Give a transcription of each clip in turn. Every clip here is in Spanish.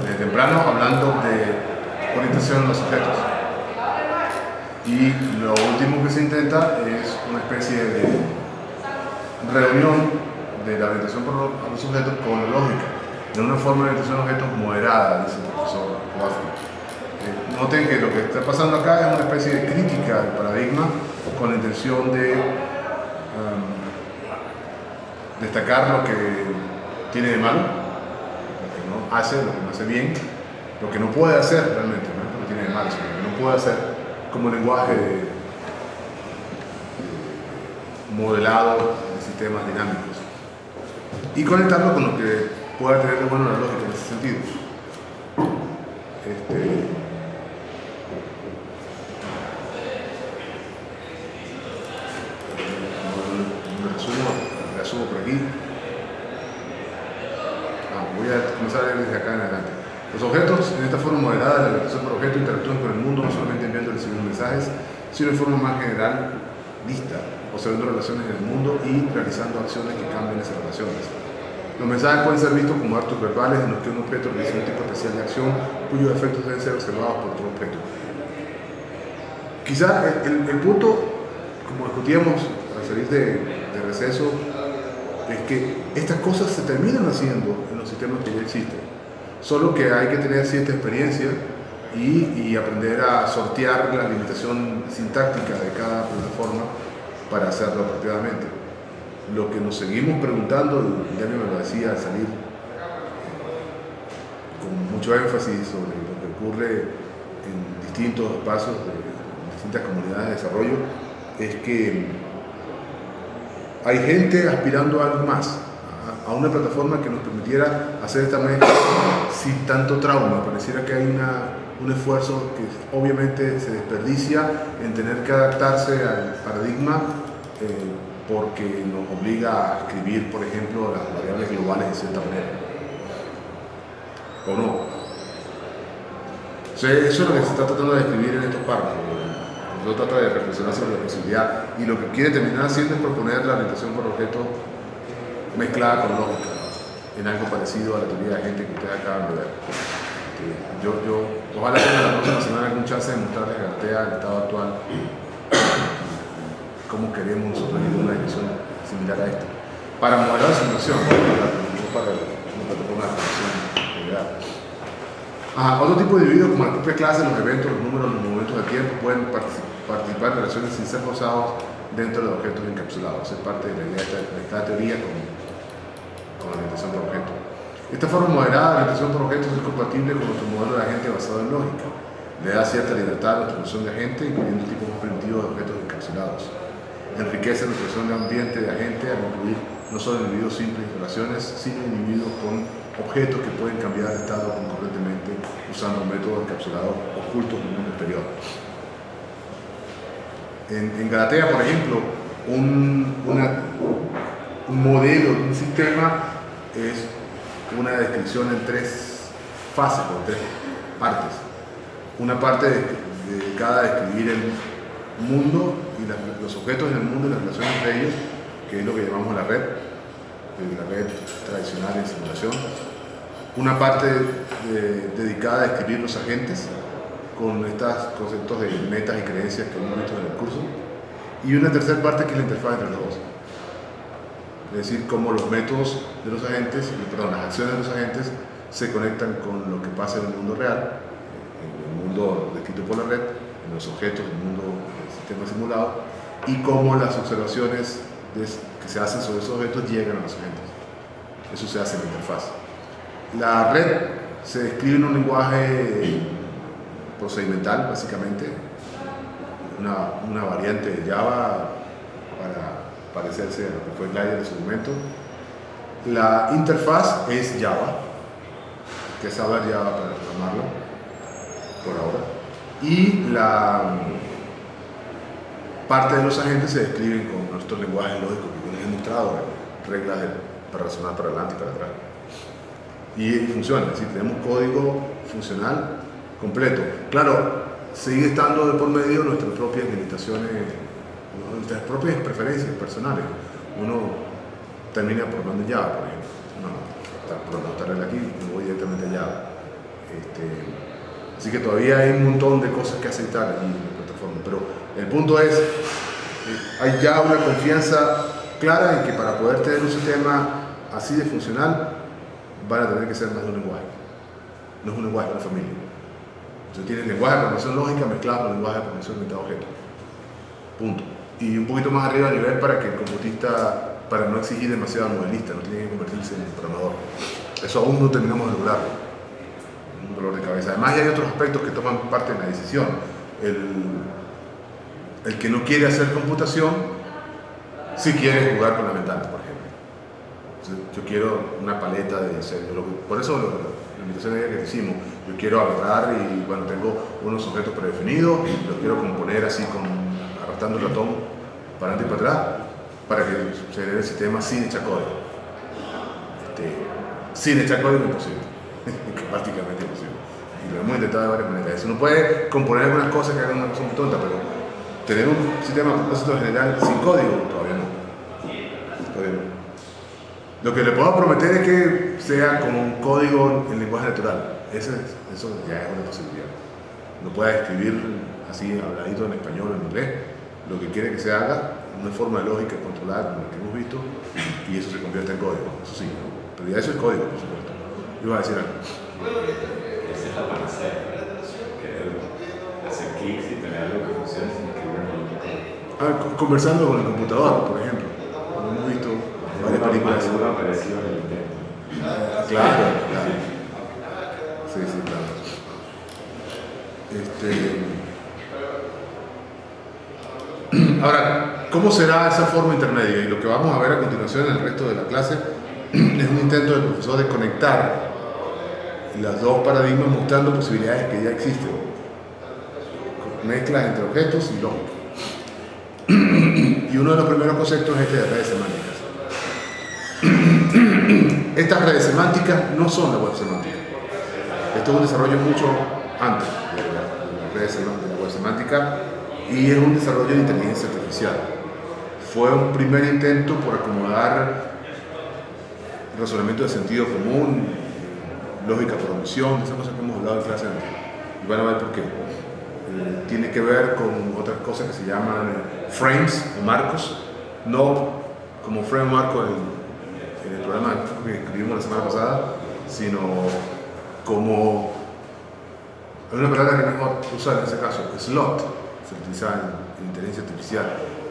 desde temprano hablando de orientación en los objetos. Y lo último que se intenta es una especie de reunión de la orientación a los objetos con la lógica, de una forma de orientación a objetos moderada, dice el profesor Kowalski. Noten que lo que está pasando acá es una especie de crítica del paradigma con la intención de destacar lo que tiene de malo, lo que no hace, lo que no hace bien, lo que no puede hacer realmente, no es lo que tiene de malo, sino lo que no puede hacer como lenguaje modelado de sistemas dinámicos, y conectarlo con lo que pueda tener de bueno la lógica en ese sentido. Resumo por aquí. Voy a comenzar a leer desde acá en adelante. Los objetos, en esta forma moderada de la orientación por objeto, interactúan con el mundo no solamente enviando y recibiendo mensajes, sino de forma más generalista, observando relaciones en el mundo y realizando acciones que cambien esas relaciones. Los mensajes pueden ser vistos como actos verbales en los que un objeto realiza un tipo especial de acción cuyos efectos deben ser observados por otro objeto. Quizá el punto, como discutíamos al salir de receso, es que estas cosas se terminan haciendo en los sistemas que ya existen, solo que hay que tener cierta experiencia y aprender a sortear la limitación sintáctica de cada plataforma para hacerlo apropiadamente. Lo que nos seguimos preguntando, y Daniel me lo decía al salir, con mucho énfasis sobre lo que ocurre en distintos espacios de distintas comunidades de desarrollo, es que hay gente aspirando a algo más, a una plataforma que nos permitiera hacer esta mezcla sin tanto trauma. Pareciera que hay un esfuerzo que obviamente se desperdicia en tener que adaptarse al paradigma porque nos obliga a escribir, por ejemplo, las variables globales de cierta manera. ¿O no? Eso es lo que se está tratando de escribir en estos párrafos. No trata de reflexionar sobre la posibilidad, y lo que quiere terminar haciendo es proponer la orientación por objeto mezclada con lógica, en algo parecido a la teoría de gente que ustedes acaban de ver. Ojalá que la próxima semana algún chance de mostrarles a Gartea el estado actual, cómo queremos nosotros ir en una dirección similar a esta, para modelar la simulación, no para una plataforma de reflexión general. Otro tipo de individuos, como la propia clase, los eventos, los números, los momentos de tiempo, pueden participar en relaciones sin ser forzados dentro de objetos encapsulados. Es parte de la idea de esta teoría con la orientación por objeto. Esta forma moderada de orientación por objetos es compatible con nuestro modelo de agente basado en lógica. Le da cierta libertad a nuestra noción de agente, incluyendo tipos más primitivos de objetos encapsulados. Enriquece nuestra noción de ambiente de agente al incluir no solo individuos simples y relaciones, sino individuos con objetos que pueden cambiar de estado concurrentemente usando métodos encapsulados ocultos en un exterior. En Galatea, por ejemplo, un modelo de un sistema es una descripción en tres fases o tres partes. Una parte dedicada a describir el mundo y los objetos en el mundo y las relaciones entre ellos, que es lo que llamamos la red tradicional en simulación. Una parte dedicada a describir los agentes, con estos conceptos de metas y creencias que hemos visto en el curso. Y una tercera parte que es la interfaz entre los dos. Es decir, cómo los métodos de los agentes, las acciones de los agentes se conectan con lo que pasa en el mundo real, en el mundo descrito por la red, en los objetos del mundo del sistema simulado, y cómo las observaciones que se hacen sobre esos objetos llegan a los agentes. Eso se hace en la interfaz. La red se describe en un lenguaje procedimental, básicamente, una variante de Java para parecerse a lo que fue Glider en su momento. La interfaz es Java, que es hablar Java para programarlo, por ahora. Y la parte de los agentes se describen con nuestros lenguajes lógicos que les he mostrado, reglas para razonar para adelante y para atrás. Y funciona, es decir, tenemos código funcional completo. Claro, sigue estando de por medio nuestras propias limitaciones, nuestras propias preferencias personales. Uno termina programando en Java, por ejemplo. No, esta regla aquí, me voy directamente a Java. Así que todavía hay un montón de cosas que aceitar aquí en la plataforma, pero el punto es, hay ya una confianza clara en que para poder tener un sistema así de funcional van a tener que ser más de un lenguaje. No es un lenguaje, es una familia. Entonces tienen lenguaje de programación lógica mezclado con lenguaje de programación orientado a objetos. Punto. Y un poquito más arriba a nivel para que el computista, para no exigir demasiado modelista, no tiene que convertirse en programador. Eso aún no terminamos de lograrlo. Un dolor de cabeza. Además, ya hay otros aspectos que toman parte en la decisión. El que no quiere hacer computación, sí quiere jugar con la ventana, por ejemplo. Entonces, yo quiero una paleta de diseño. Por eso la invitación que hicimos, yo quiero agarrar y, bueno, tengo unos objetos predefinidos, los quiero componer así, arrastrando el ratón para adelante y para atrás, para que se genere el sistema sin echar código. Sin echar código es imposible, prácticamente imposible. Y lo hemos intentado de varias maneras. Eso no puede componer algunas cosas que hagan una cosa muy tonta, pero tener un sistema de propósito general sin código, todavía no. Lo que le puedo prometer es que sea como un código en lenguaje natural. Eso ya es una posibilidad. No pueda escribir así habladito en español o en inglés. Lo que quiere que se haga, una forma de lógica controlada, como la que hemos visto, y eso se convierte en código. Eso sí, pero ya eso es código, por supuesto. Iba a decir algo. Esa es la panacea. Hacer clics y tener algo que funcione sin escribir en el Conversando con el computador, por ejemplo. Como hemos visto varias películas. Seguro apareció en el intento. Claro. Sí, claro. Ahora, ¿cómo será esa forma intermedia? Y lo que vamos a ver a continuación en el resto de la clase es un intento del profesor de conectar las dos paradigmas mostrando posibilidades que ya existen. Mezclas entre objetos y lógica. Y uno de los primeros conceptos es este de redes semánticas. Estas redes semánticas no son la web semántica. Esto es un desarrollo mucho antes de las redes de la web semántica y es un desarrollo de inteligencia artificial. Fue un primer intento por acomodar razonamiento de sentido común, lógica por omisión, esas cosas que hemos hablado en clase antes. Y van a ver por qué. Tiene que ver con otras cosas que se llaman frames o marcos, no como frame o marco en el programa que escribimos la semana pasada, sino como hay una palabra que es mejor usar en ese caso, slot, se utiliza en inteligencia artificial,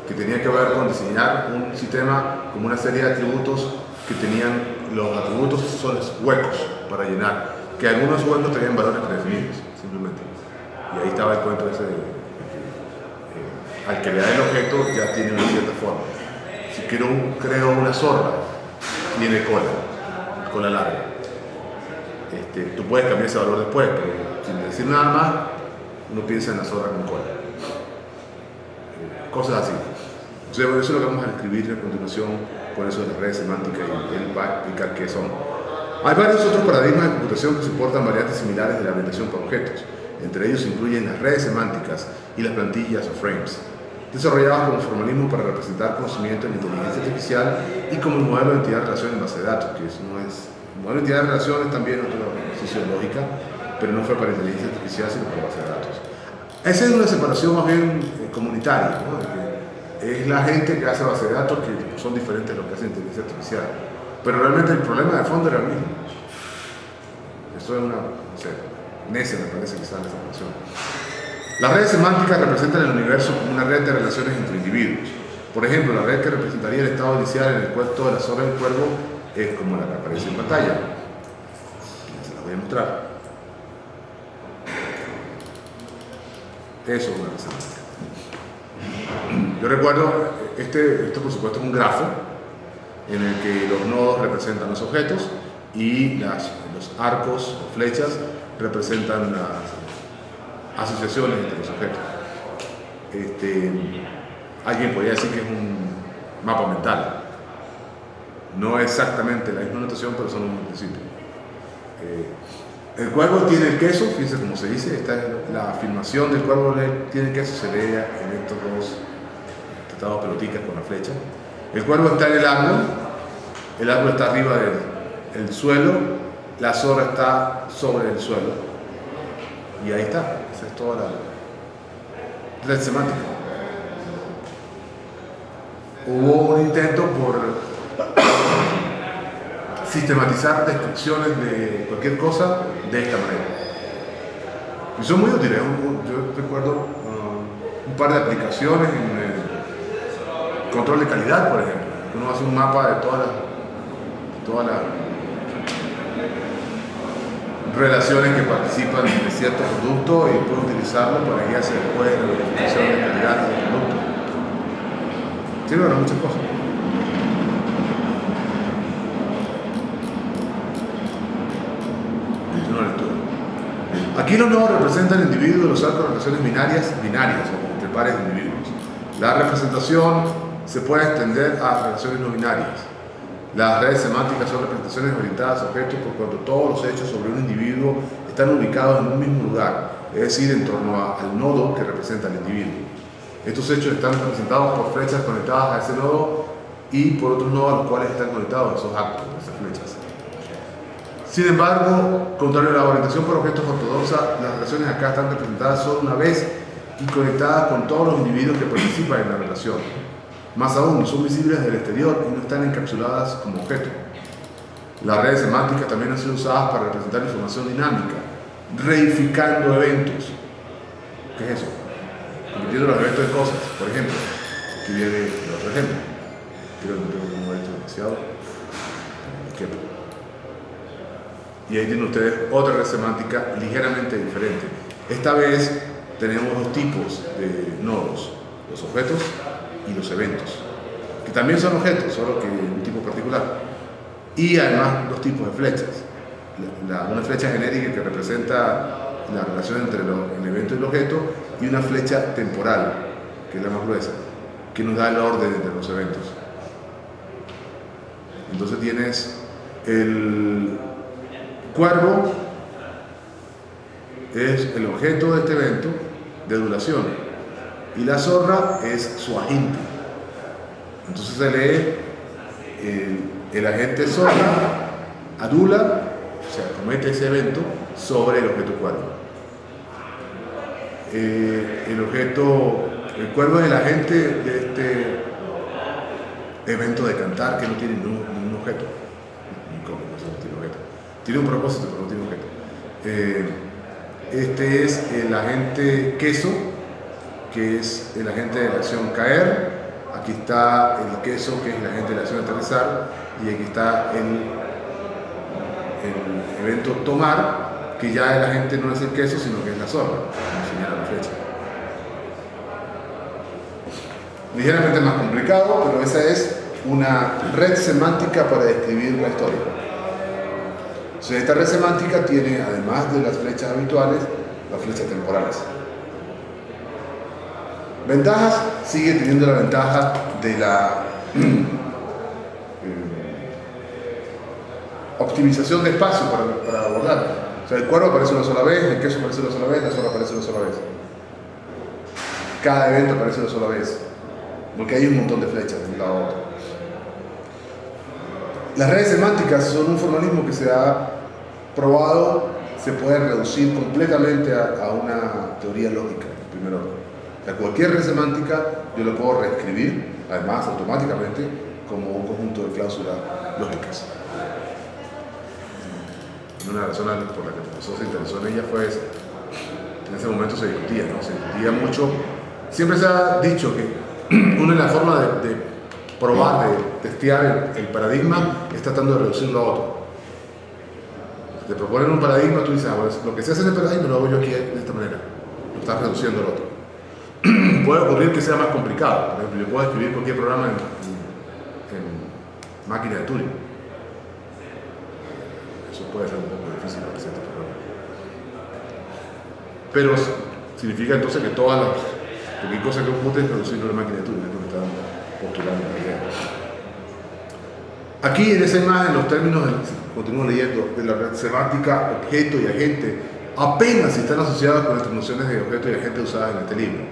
que tenía que ver con diseñar un sistema como una serie de atributos que tenían los atributos son huecos para llenar, que algunos huecos tenían valores predefinidos, simplemente. Y ahí estaba el cuento ese de que al crear el objeto ya tiene una cierta forma. Si creo una zorra, tiene cola larga. Tú puedes cambiar ese valor después, pero sin decir nada más, uno piensa en la zorra con cola. Cosas así. Entonces, eso es lo que vamos a escribir a continuación con eso de las redes semánticas y él va a explicar qué son. Hay varios otros paradigmas de computación que soportan variantes similares de la orientación por objetos. Entre ellos se incluyen las redes semánticas y las plantillas o frames, desarrolladas como formalismo para representar conocimiento en inteligencia artificial y como el modelo de entidad de relación en base de datos, que eso no es... El modelo de entidad de relación es también otra sociológica, pero no fue para inteligencia artificial, sino para base de datos. Esa es una separación más bien comunitaria, ¿no? Es la gente que hace base de datos que son diferentes a lo que hace inteligencia artificial. Pero realmente el problema de fondo era el mismo. Esto es una, no sé, necia me parece que sale esa relación. Las redes semánticas representan el universo como una red de relaciones entre individuos. Por ejemplo, la red que representaría el estado inicial en el cual toda la zona del cuervo es como la que aparece en pantalla. Se las voy a mostrar. Eso es una red semántica. Yo recuerdo, esto por supuesto es un grafo en el que los nodos representan los objetos y los arcos o flechas representan las asociaciones entre los objetos. Alguien podría decir que es un mapa mental. No exactamente la misma notación, pero son un principio. El cuervo tiene el queso, fíjense cómo se dice, esta es la afirmación del cuervo tiene el queso, se ve en estos dos tratados peloticas con la flecha. El cuervo está en el árbol está arriba del suelo la zorra está sobre el suelo. Y ahí está, esa es toda la red semántica. Hubo un intento por sistematizar descripciones de cualquier cosa de esta manera. Y son muy útiles. Yo recuerdo un par de aplicaciones en el control de calidad, por ejemplo. Uno hace un mapa de todas las relaciones que participan de cierto producto y puede utilizarlo para guiarse después en la verificación de calidad del producto. Sirve para muchas cosas. Aquí los nodos representan individuos de los arcos de relaciones binarias o entre pares de individuos. La representación se puede extender a relaciones no binarias. Las redes semánticas son representaciones orientadas a objetos por cuanto todos los hechos sobre un individuo están ubicados en un mismo lugar, es decir, en torno al nodo que representa al individuo. Estos hechos están representados por flechas conectadas a ese nodo y por otros nodos a los cuales están conectados esos actos, esas flechas. Sin embargo, contrario a la orientación por objetos ortodoxa, las relaciones acá están representadas solo una vez y conectadas con todos los individuos que participan en la relación. Más aún, son visibles del exterior y no están encapsuladas como objeto. Las redes semánticas también han sido usadas para representar información dinámica, reificando eventos. ¿Qué es eso? Convirtiendo los eventos en cosas. Por ejemplo, aquí viene el otro ejemplo. Creo que no tengo como esto demasiado. Y ahí tienen ustedes otra red semántica ligeramente diferente. Esta vez tenemos dos tipos de nodos, los objetos y los eventos, que también son objetos, solo que un tipo particular. Y además dos tipos de flechas. Una flecha genérica que representa la relación entre el evento y el objeto, y una flecha temporal, que es la más gruesa, que nos da el orden entre los eventos. Entonces tienes el cuervo, es el objeto de este evento de duración, y la zorra es su agente. Entonces se lee el agente zorra adula, o sea, comete ese evento sobre el objeto cuervo. El cuervo es el agente de este evento de cantar, que no tiene ningún objeto. No tiene objeto. Tiene un propósito, pero no tiene objeto. Este es el agente queso, que es el agente de la acción caer. Aquí está el queso, que es el agente de la acción aterrizar. Y aquí está el evento tomar, que ya el agente no es el queso, sino que es la zorra, como señala la flecha. Ligeramente más complicado, pero esa es una red semántica para describir la historia. Entonces, esta red semántica tiene, además de las flechas habituales, las flechas temporales. Ventajas: sigue teniendo la ventaja de la optimización de espacio para abordar. O sea, el cuervo aparece una sola vez, el queso aparece una sola vez, la zorra aparece una sola vez. Cada evento aparece una sola vez, porque hay un montón de flechas de un lado a otro. Las redes semánticas son un formalismo que se ha probado, se puede reducir completamente a una teoría lógica en primer orden. O sea, cualquier red semántica yo lo puedo reescribir, además automáticamente, como un conjunto de cláusulas lógicas. Una de las razones por la que el profesor se interesó en ella fue esa. En ese momento se discutía, ¿no? Se discutía mucho. Siempre se ha dicho que una de las formas de probar, de testear el paradigma es tratando de reducirlo a otro. Te proponen un paradigma, tú dices, bueno, lo que se hace en el paradigma lo hago yo aquí de esta manera. Lo estás reduciendo al otro. Puede ocurrir que sea más complicado. Por ejemplo, yo puedo escribir cualquier programa en máquina de Turing. Eso puede ser un poco difícil para ciertos programas. Pero significa entonces que cualquier cosa que compute es reducirlo a la máquina de Turing, es lo que están postulando la idea. Aquí en esa imagen, los términos, continúo leyendo, de la red semántica, objeto y agente, apenas están asociados con las nociones de objeto y agente usadas en este libro.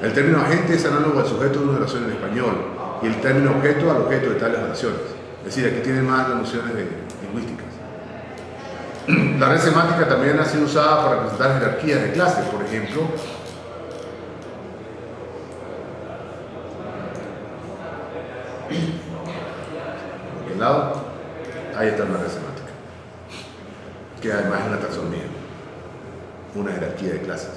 El término agente es análogo al sujeto de una oración en español y el término objeto al objeto de tales oraciones. Es decir, aquí tienen más las nociones lingüísticas. La red semántica también ha sido usada para representar jerarquías de clases, por ejemplo. Por el lado, ahí está una red semántica, que además es una taxonomía, una jerarquía de clases.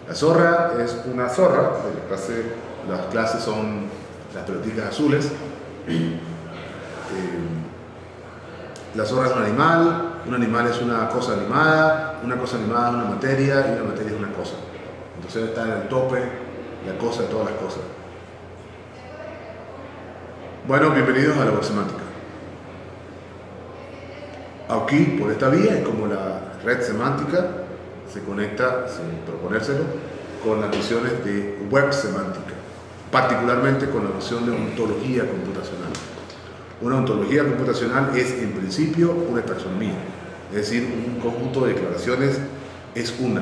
La zorra es una zorra, de la clase, las clases son las pelotitas azules. La zorra es un animal es una cosa animada es una materia y una materia es una cosa. Entonces está en el tope la cosa de todas las cosas. Bueno, bienvenidos a la web semántica. Aquí, por esta vía, es como la red semántica se conecta, sin proponérselo, con las nociones de web semántica, particularmente con la noción de ontología computacional. Una ontología computacional es, en principio, una taxonomía, es decir, un conjunto de declaraciones es una,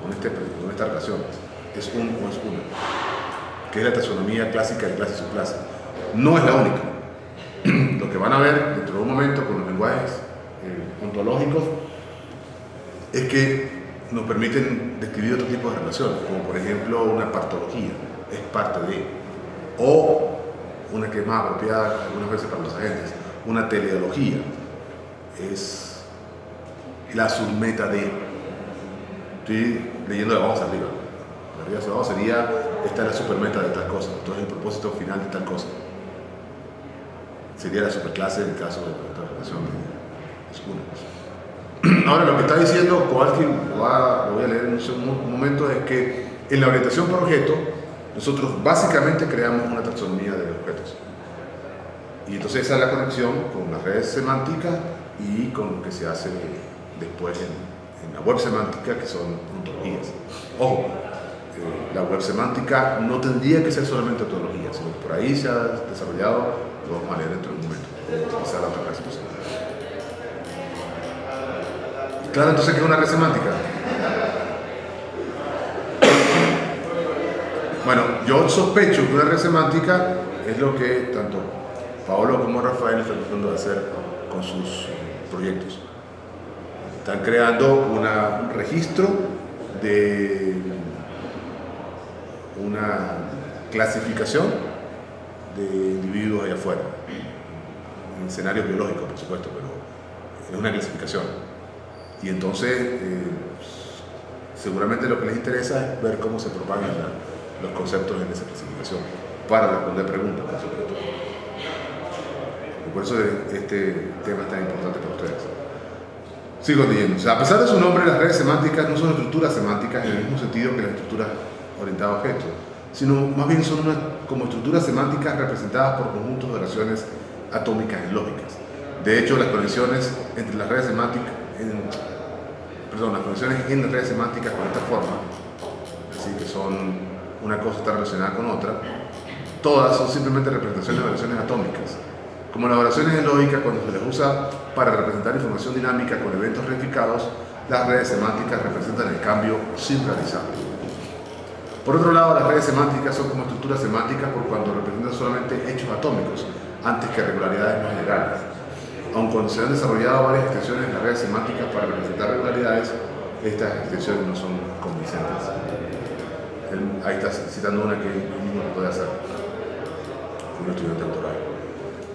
con esta relación, es un o es una, que es la taxonomía clásica de clase y subclase. No es la única. Lo que van a ver dentro de un momento con los lenguajes ontológicos es que nos permiten describir otro tipo de relaciones, como por ejemplo una partología, es parte de, o una que es más apropiada algunas veces para los agentes, una teleología, es la submeta de. Estoy leyendo de abajo hacia arriba. De arriba hacia abajo sería, esta es la supermeta de tal cosa, entonces el propósito final de tal cosa. Sería la superclase en el caso de esta relación de una. Ahora, lo que está diciendo Kowalski, lo voy a leer en un momento, es que en la orientación por objeto, nosotros básicamente creamos una taxonomía de objetos. Y entonces esa es la conexión con las redes semánticas y con lo que se hace después en la web semántica, que son ontologías. Ojo, la web semántica no tendría que ser solamente ontología, sino que por ahí se ha desarrollado, lo vamos a leer dentro de un momento, utilizar la otra expresión. Claro, entonces, ¿qué es una red semántica? Bueno, yo sospecho que una red semántica es lo que tanto Paolo como Rafael están tratando de hacer con sus proyectos. Están creando un registro de una clasificación de individuos allá afuera, en escenarios biológicos, por supuesto, pero es una clasificación. Y entonces, seguramente lo que les interesa es ver cómo se propagan los conceptos en esa clasificación para responder preguntas, por supuesto. Y por eso este tema es tan importante para ustedes. Sigo leyendo. O sea, a pesar de su nombre, las redes semánticas no son estructuras semánticas en el mismo sentido que las estructuras orientadas a objetos, sino más bien son como estructuras semánticas representadas por conjuntos de relaciones atómicas y lógicas. De hecho, las conexiones entre las redes semánticas, las conexiones en las redes semánticas con esta forma, así que son una cosa está relacionada con otra, todas son simplemente representaciones de relaciones atómicas. Como las relaciones en lógica, cuando se les usa para representar información dinámica con eventos reificados, las redes semánticas representan el cambio sin realizar. Por otro lado, las redes semánticas son como estructuras semánticas por cuando representan solamente hechos atómicos, antes que regularidades más generales. Aun cuando se han desarrollado varias extensiones en las redes semánticas para representar regularidades, estas extensiones no son convincentes. Ahí está citando una que él mismo puede hacer, un estudiante doctoral.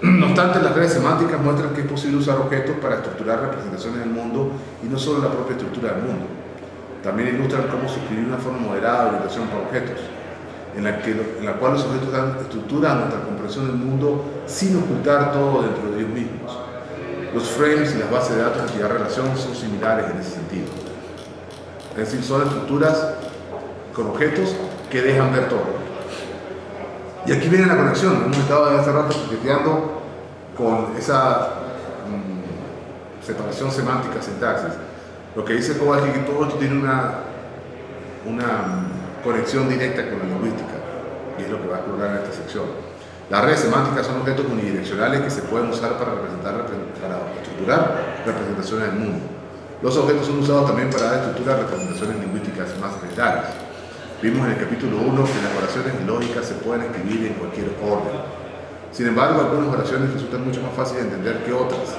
No obstante, las redes semánticas muestran que es posible usar objetos para estructurar representaciones del mundo y no solo la propia estructura del mundo. También ilustran cómo suscribir una forma moderada de orientación por objetos, en la cual los objetos dan estructura a nuestra comprensión del mundo sin ocultar todo dentro de ellos mismos. Los frames y las bases de datos de actividad relación son similares en ese sentido. Es decir, son estructuras con objetos que dejan ver todo. Y aquí viene la conexión. Hemos estado desde hace rato coqueteando con esa separación semántica, sintaxis. Lo que dice Kowalski es que todo esto tiene una conexión directa con la lingüística, y es lo que va a explorar en esta sección. Las redes semánticas son objetos unidireccionales que se pueden usar para estructurar representaciones del mundo. Los objetos son usados también para dar estructura a representaciones lingüísticas más generales. Vimos en el capítulo 1 que las oraciones lógicas se pueden escribir en cualquier orden. Sin embargo, algunas oraciones resultan mucho más fáciles de entender que otras.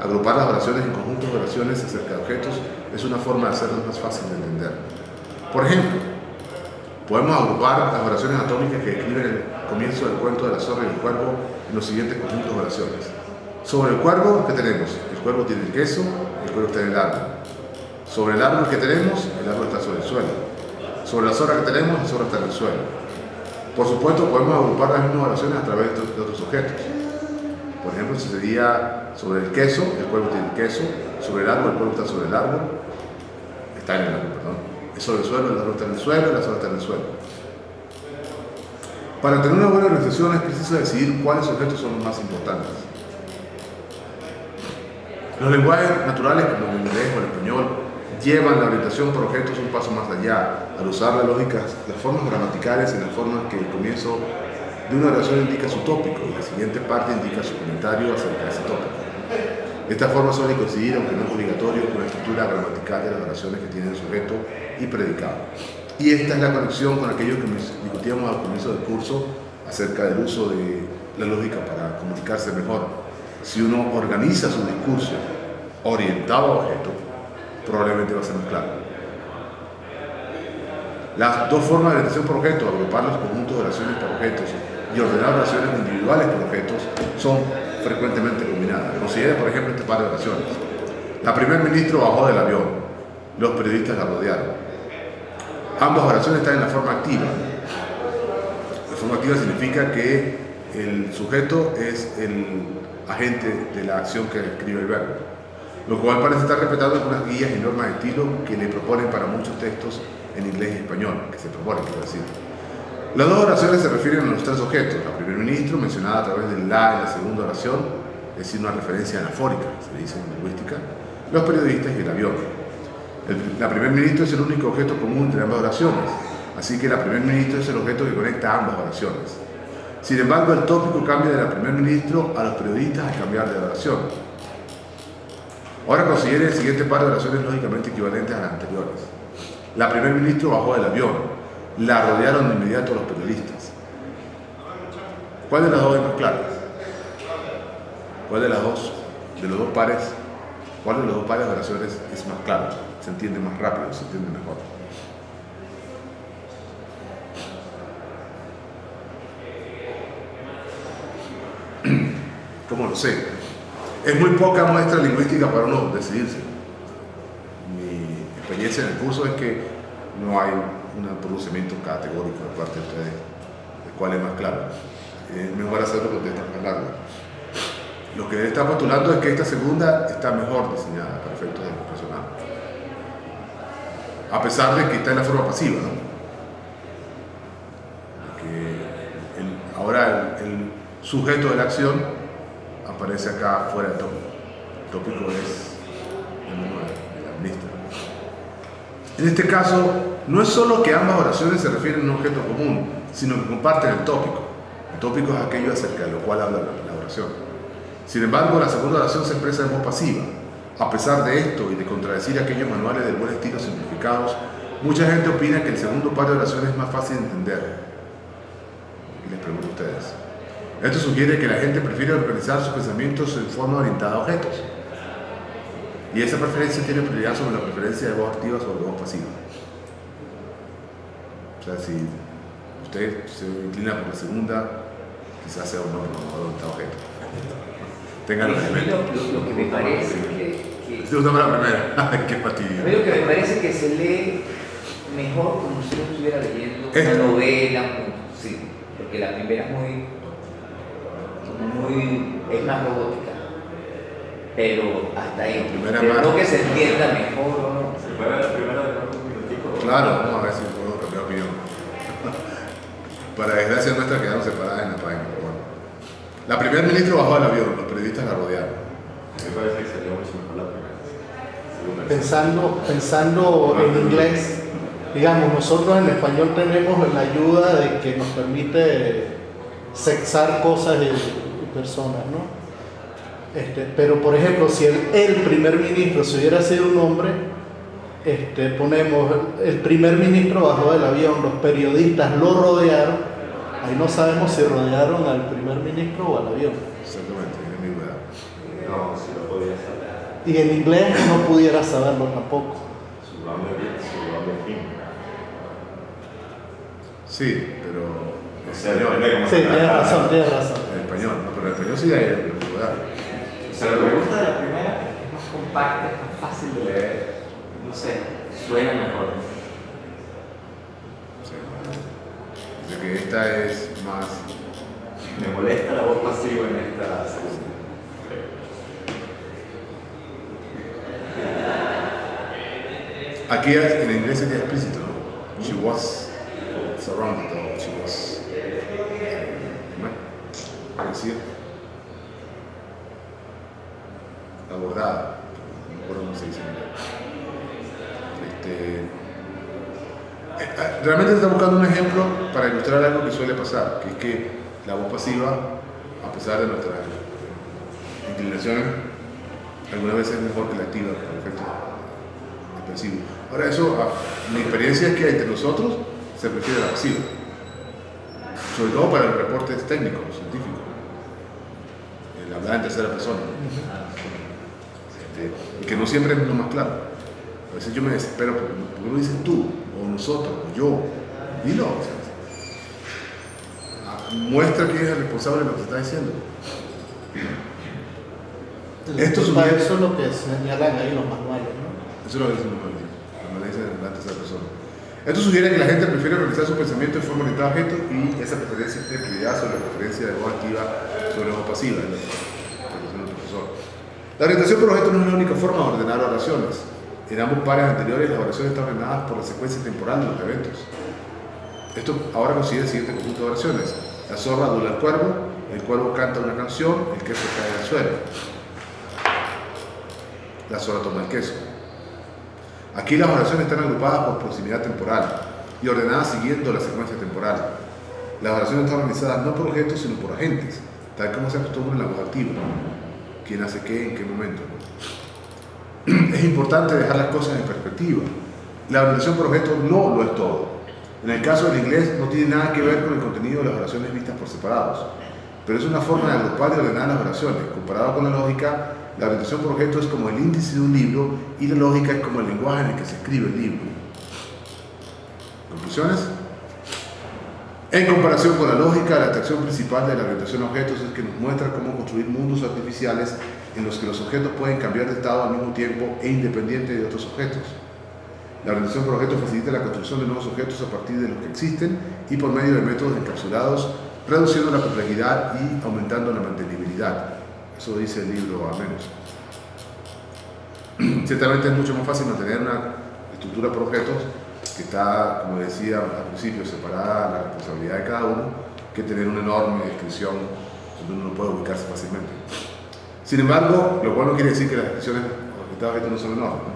Agrupar las oraciones en conjuntos de oraciones acerca de objetos es una forma de hacerlas más fácil de entender. Por ejemplo, podemos agrupar las oraciones atómicas que describen el comienzo del cuento de la zorra y el cuervo en los siguientes conjuntos de oraciones. Sobre el cuervo, ¿qué tenemos? El cuervo tiene el queso, el cuervo está en el árbol. Sobre el árbol que tenemos, el árbol está sobre el suelo. Sobre la zorra que tenemos, la zorra está en el suelo. Por supuesto, podemos agrupar las mismas oraciones a través de otros objetos. Por ejemplo, si sería sobre el queso, el cuervo tiene el queso. Sobre el árbol, el cuervo está sobre el árbol. Está en el árbol, perdón. Es sobre el suelo, el árbol está en el suelo y la zorra está en el suelo. Para tener una buena organización es preciso decidir cuáles objetos son los más importantes. Los lenguajes naturales, como el inglés o el español, llevan la orientación por objetos un paso más allá, al usar las lógicas, las formas gramaticales en las formas que el comienzo de una oración indica su tópico y la siguiente parte indica su comentario acerca de ese tópico. Estas formas suelen coincidir, aunque no es obligatorio, con la estructura gramatical de las oraciones que tienen sujeto y predicado. Y esta es la conexión con aquello que discutíamos al comienzo del curso acerca del uso de la lógica para comunicarse mejor. Si uno organiza su discurso orientado a objeto, probablemente va a ser más claro. Las dos formas de orientación por objetos, agrupar los conjuntos de oraciones por objetos y ordenar oraciones individuales por objetos, son frecuentemente combinadas. Considere, por ejemplo, este par de oraciones. La primer ministro bajó del avión. Los periodistas la rodearon. Ambas oraciones están en la forma activa. La forma activa significa que el sujeto es el agente de la acción que escribe el verbo, lo cual parece estar respetando algunas guías y normas de estilo que le proponen para muchos textos en inglés y español, que se proponen, quiero decir. Las dos oraciones se refieren a los tres objetos: la primer ministro, mencionada a través del la en la segunda oración, es decir, una referencia anafórica, se dice en lingüística, los periodistas y el avión. La primer ministro es el único objeto común entre ambas oraciones, así que la primer ministro es el objeto que conecta ambas oraciones. Sin embargo, el tópico cambia de la primer ministro a los periodistas al cambiar de oración. Ahora considere el siguiente par de oraciones lógicamente equivalentes a las anteriores. La primer ministro bajó del avión. La rodearon de inmediato los periodistas. ¿Cuál de las dos es más clara? ¿Cuál de los dos pares de oraciones es más claro? Se entiende más rápido, se entiende mejor. ¿Cómo lo sé? Es muy poca muestra lingüística para uno decidirse. Mi experiencia en el curso es que no hay un pronunciamiento categórico de parte de ustedes de cuál es más claro. Mejor hacerlo con textos más largos. Lo que está postulando es que esta segunda está mejor diseñada para efectos de expresionar, a pesar de que está en la forma pasiva, ¿no? Ahora el sujeto de la acción aparece acá fuera del tópico. El tópico es el ministro. En este caso, no es solo que ambas oraciones se refieren a un objeto común, sino que comparten el tópico. El tópico es aquello acerca de lo cual habla la oración. Sin embargo, la segunda oración se expresa en voz pasiva. A pesar de esto y de contradecir aquellos manuales del buen estilo simplificados, mucha gente opina que el segundo par de oraciones es más fácil de entender. Y les pregunto a ustedes. Esto sugiere que la gente prefiere organizar sus pensamientos en forma orientada a objetos. Y esa preferencia tiene prioridad sobre la preferencia de voz activa sobre voz pasiva. O sea, si usted se inclina por la segunda, quizás sea un hombre orientado a objetos. Ténganlo en mente. Lo que me parece que Usted usa la primera. Qué fastidio. a mí lo que me parece que se lee mejor como si uno estuviera leyendo una novela, sí, porque la primera es más robótica, pero hasta ahí. Pero no que se entienda mejor o no. ¿Se puede ver la primera de un minutico? Claro, vamos a ver si puedo cambiar opinión. Para desgracia nuestra quedaron separadas en la página. Bueno. La primer ministro bajó del avión, los periodistas la rodearon. Me parece que sería mucho mejor la primera. Pensando en inglés, digamos, nosotros en español tenemos la ayuda de que nos permite sexar cosas y personas, ¿no? Pero por ejemplo, si el primer ministro, si hubiera sido un hombre, ponemos el primer ministro bajó del avión, los periodistas lo rodearon, ahí no sabemos si rodearon al primer ministro o al avión. Exactamente, es mi idea. No, si lo podía hacer. Y en inglés no pudiera saberlo tampoco. Surrounded with, surrounded him. Sí, pero en O sea, español. depende de cómo Sí, se tienes trata. razón, tienes razón. En español, no, pero en español sí hay ambigüedad. O sea, lo que me gusta de la primera es que es más compacta, es más fácil de leer. No sé, suena mejor. Sí. Dice que esta es más. Me molesta la voz pasiva en esta segunda. Aquí en inglés sería explícito, ¿no? She was surrounded, o she was. ¿Cómo decía? Abordada. No me acuerdo cómo se dice en inglés. Realmente está buscando un ejemplo para ilustrar algo que suele pasar, que es que la voz pasiva, a pesar de nuestras inclinaciones, algunas veces es mejor que la activa por efecto defensivo. Ahora eso, mi experiencia es que entre nosotros se prefiere la pasiva, sobre todo para los reportes técnicos, científicos, el hablar en tercera persona, y que no siempre es lo más claro. A veces yo me desespero porque lo dices tú, o nosotros, o yo, dilo. O sea, muestra quién es el responsable de lo que se está diciendo. Eso es lo que señalan ahí los manuales, ¿no? Eso es lo que dicen los manuales. Los manuales dicen la tercera persona. Esto sugiere que la gente prefiere realizar su pensamiento en forma orientada a objeto y esa preferencia tiene prioridad sobre la preferencia de voz activa sobre voz pasiva. La orientación por objeto no es la única forma de ordenar oraciones. En ambos pares anteriores, las oraciones están ordenadas por la secuencia temporal de los eventos. Esto ahora considera el siguiente conjunto de oraciones. La zorra adula al cuervo, el cuervo canta una canción, el queso cae al suelo. La zorra toma el queso. Aquí las oraciones están agrupadas por proximidad temporal y ordenadas siguiendo la secuencia temporal. Las oraciones están organizadas no por objetos, sino por agentes, tal como se acostumbra en la voz activa. ¿Quién hace qué, en qué momento? Es importante dejar las cosas en perspectiva. La orientación por objetos no lo es todo. En el caso del inglés no tiene nada que ver con el contenido de las oraciones vistas por separados, pero es una forma de agrupar y ordenar las oraciones. Comparado con la lógica, la orientación por objeto es como el índice de un libro y la lógica es como el lenguaje en el que se escribe el libro. ¿Conclusiones? En comparación con la lógica, la atracción principal de la orientación a objetos es que nos muestra cómo construir mundos artificiales en los que los objetos pueden cambiar de estado al mismo tiempo e independiente de otros objetos. La orientación por objetos facilita la construcción de nuevos objetos a partir de los que existen y por medio de métodos encapsulados, reduciendo la complejidad y aumentando la mantenibilidad. Eso dice el libro al menos. Ciertamente es mucho más fácil mantener una estructura por objetos que está, como decía al principio, separada la responsabilidad de cada uno, que tener una enorme descripción donde uno no puede ubicarse fácilmente. Sin embargo, lo cual no quiere decir que las descripciones orientadas a objetos no son enormes, ¿no?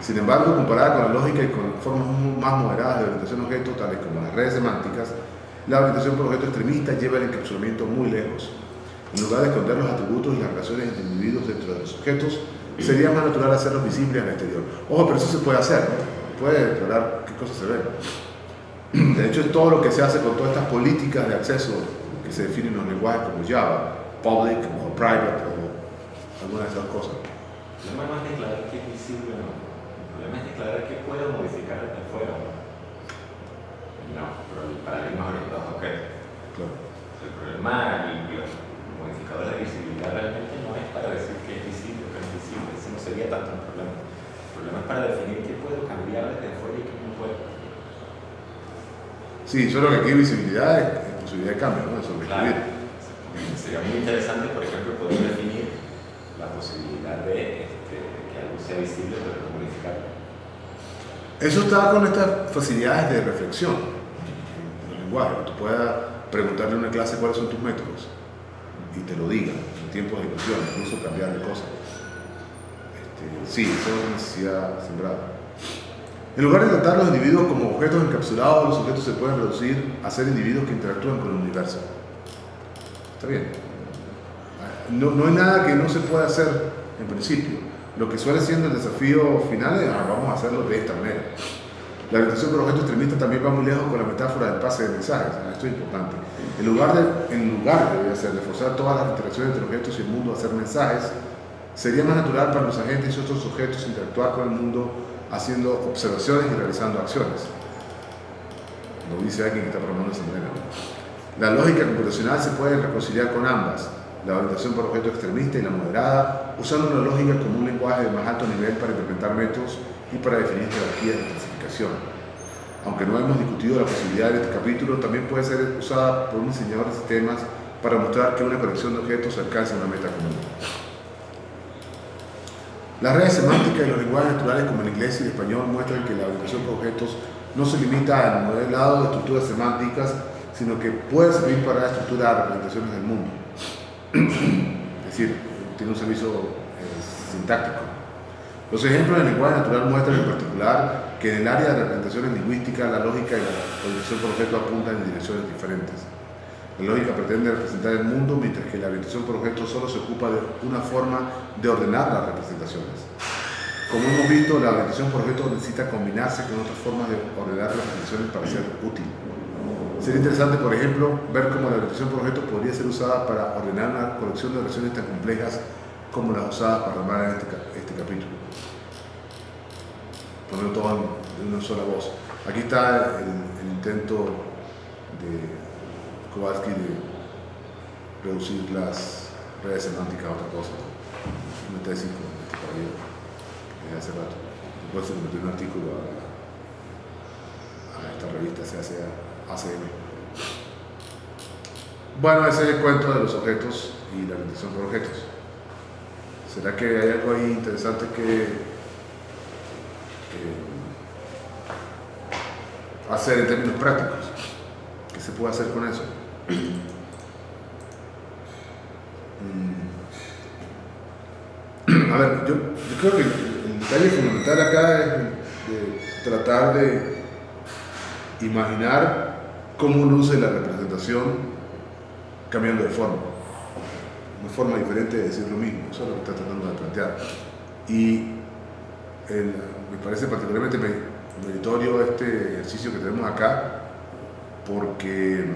Sin embargo, comparada con la lógica y con formas más moderadas de orientación a objetos, tales como las redes semánticas, la orientación por objeto extremista lleva el encapsulamiento muy lejos. En lugar de esconder los atributos y las relaciones entre individuos dentro de los objetos, sería más natural hacerlos visibles al exterior. Ojo, pero eso se puede hacer, ¿no? Puede explorar qué cosas se ven. De hecho, es todo lo que se hace con todas estas políticas de acceso que se definen en los lenguajes como Java, public o private o alguna de esas cosas. El problema no es declarar que es visible o no. El problema es declarar que puedo modificar desde afuera. No, pero el paradigma es orientado a objetos. Claro. El problema y los modificadores de visibilidad realmente no es para decir que es visible o que no es visible. Ese no sería tanto un problema. El problema es para definir qué puedo cambiar desde afuera y qué no puedo. Sí, solo que aquí hay visibilidad es posibilidad de cambio, ¿no? De sobreescribir. Claro. Sería muy interesante, por ejemplo, poder definir la posibilidad de que algo sea visible pero no modificarlo. Eso está con estas facilidades de reflexión en el lenguaje. Tú puedas preguntarle a una clase cuáles son tus métodos y te lo diga en tiempos de ejecución, incluso cambiar de cosas. Sí, eso es una necesidad sembrada. En lugar de tratar a los individuos como objetos encapsulados, los sujetos se pueden reducir a ser individuos que interactúan con el universo. Está bien. No hay nada que no se pueda hacer en principio. Lo que suele siendo el desafío final es vamos a hacerlo de esta manera. La orientación por objetos extremista también va muy lejos con la metáfora del pase de mensajes. Esto es importante. En lugar de forzar todas las interacciones entre objetos y el mundo a hacer mensajes, Sería más natural para los agentes y otros sujetos interactuar con el mundo haciendo observaciones y realizando acciones. Lo dice alguien que está programando de esa manera. La lógica computacional se puede reconciliar con ambas, la orientación por objeto extremista y la moderada, usando una lógica como un lenguaje de más alto nivel para implementar métodos y para definir jerarquías de clasificación. Aunque no hemos discutido la posibilidad de este capítulo, también puede ser usada por un diseñador de sistemas para mostrar que una colección de objetos alcanza una meta común. Las redes semánticas y los lenguajes naturales como el inglés y el español muestran que la orientación por objetos no se limita al modelado de estructuras semánticas, sino que puede servir para la estructura de representaciones del mundo. Es decir, tiene un servicio sintáctico. Los ejemplos del lenguaje natural muestran en particular que en el área de representaciones lingüísticas la lógica y la orientación por objeto apuntan en direcciones diferentes. La lógica pretende representar el mundo, mientras que la orientación por objeto solo se ocupa de una forma de ordenar las representaciones. Como hemos visto, la orientación por objeto necesita combinarse con otras formas de ordenar las representaciones para ser útil. Sería interesante, por ejemplo, ver cómo la orientación por objeto podría ser usada para ordenar una colección de oraciones tan complejas como las usadas para armar en este capítulo. Ponerlo todo en una sola voz. Aquí está el intento de Kowalski de reducir las redes semánticas a otra cosa. Una tesis con este caballero hace rato. Después se metió un artículo a esta revista ACM. Bueno, ese es el cuento de los objetos y la orientación por objetos. ¿Será que hay algo ahí interesante que hacer en términos prácticos? ¿Qué se puede hacer con eso? A ver, yo creo que el detalle fundamental acá es de tratar de imaginar cómo uno usa la representación cambiando de forma. Una forma diferente de decir lo mismo, eso es lo que está tratando de plantear. Y me parece particularmente meritorio este ejercicio que tenemos acá, porque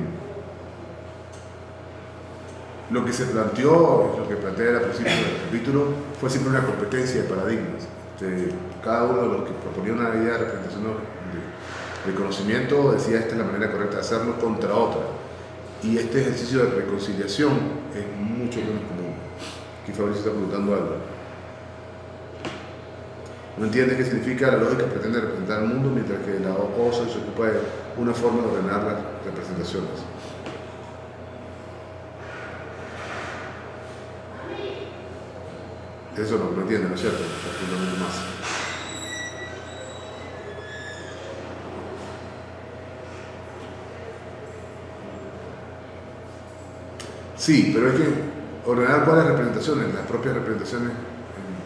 lo que se planteó, lo que plantea al principio del capítulo, fue siempre una competencia de paradigmas. Cada uno de los que proponía una idea de representación de conocimiento decía esta es la manera correcta de hacerlo contra otra. Y este ejercicio de reconciliación es mucho menos común. Aquí Fabricio está preguntando algo. No entiende qué significa la lógica pretende representar el mundo, mientras que la OSA se ocupa de una forma de ordenar las representaciones. Eso no entiende, ¿no es cierto? Particularmente más. Sí, pero es que ordenar cuáles representaciones, las propias representaciones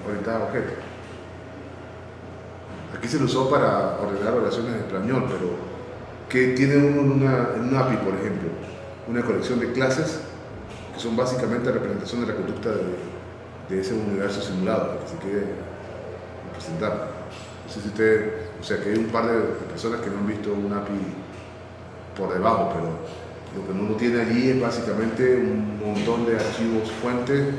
orientadas a objetos. Aquí se lo usó para ordenar oraciones en español, pero que tiene uno en un API, por ejemplo, una colección de clases que son básicamente representación de la conducta de ese universo simulado que se quiere representar. No sé si usted, o sea que hay un par de personas que no han visto un API por debajo, pero lo que uno tiene allí es básicamente un montón de archivos fuentes,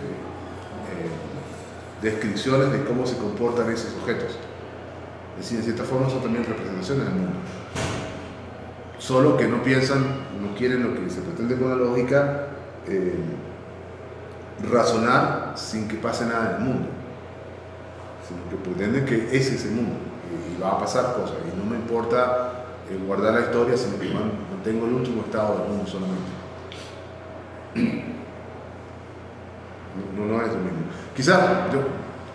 descripciones de cómo se comportan esos objetos. Es decir, en cierta forma son también representaciones del mundo. Solo que no piensan, no quieren lo que se pretende con la lógica, razonar sin que pase nada en el mundo, sino que pretenden que ese es el mundo y va a pasar cosas y no me importa guardar la historia, sino que mantengo el último estado del mundo solamente. No es lo mismo. Quizás yo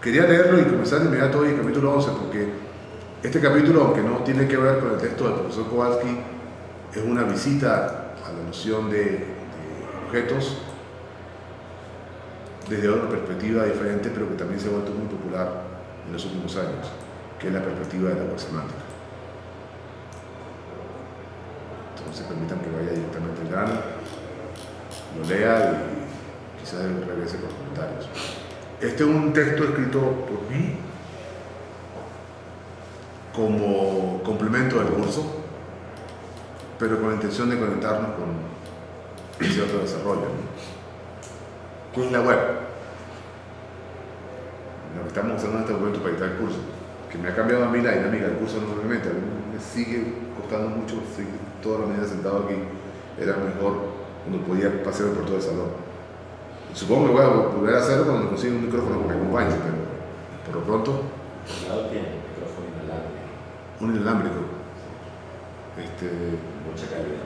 quería leerlo y comenzar de inmediato hoy el capítulo 11, porque este capítulo, aunque no tiene que ver con el texto del profesor Kowalski, es una visita a la noción de objetos desde otra perspectiva diferente, pero que también se ha vuelto muy popular en los últimos años, que es la perspectiva de la web semántica. Entonces permitan que vaya directamente al grano, lo lea y quizás regrese con comentarios. Este es un texto escrito por mí como complemento del curso, pero con la intención de conectarnos con ese otro desarrollo, ¿no? ¿Qué es la web? estamos usando en este momento para editar el curso, que me ha cambiado a mí la dinámica del curso enormemente. A mí me sigue costando mucho, seguir toda la mañana sentado aquí. Era mejor cuando podía pasear por todo el salón. Supongo que voy a volver a hacerlo cuando me consiga un micrófono que me acompañe, pero por lo pronto. Por un lado tiene un micrófono inalámbrico. Un inalámbrico. Mucha calidad.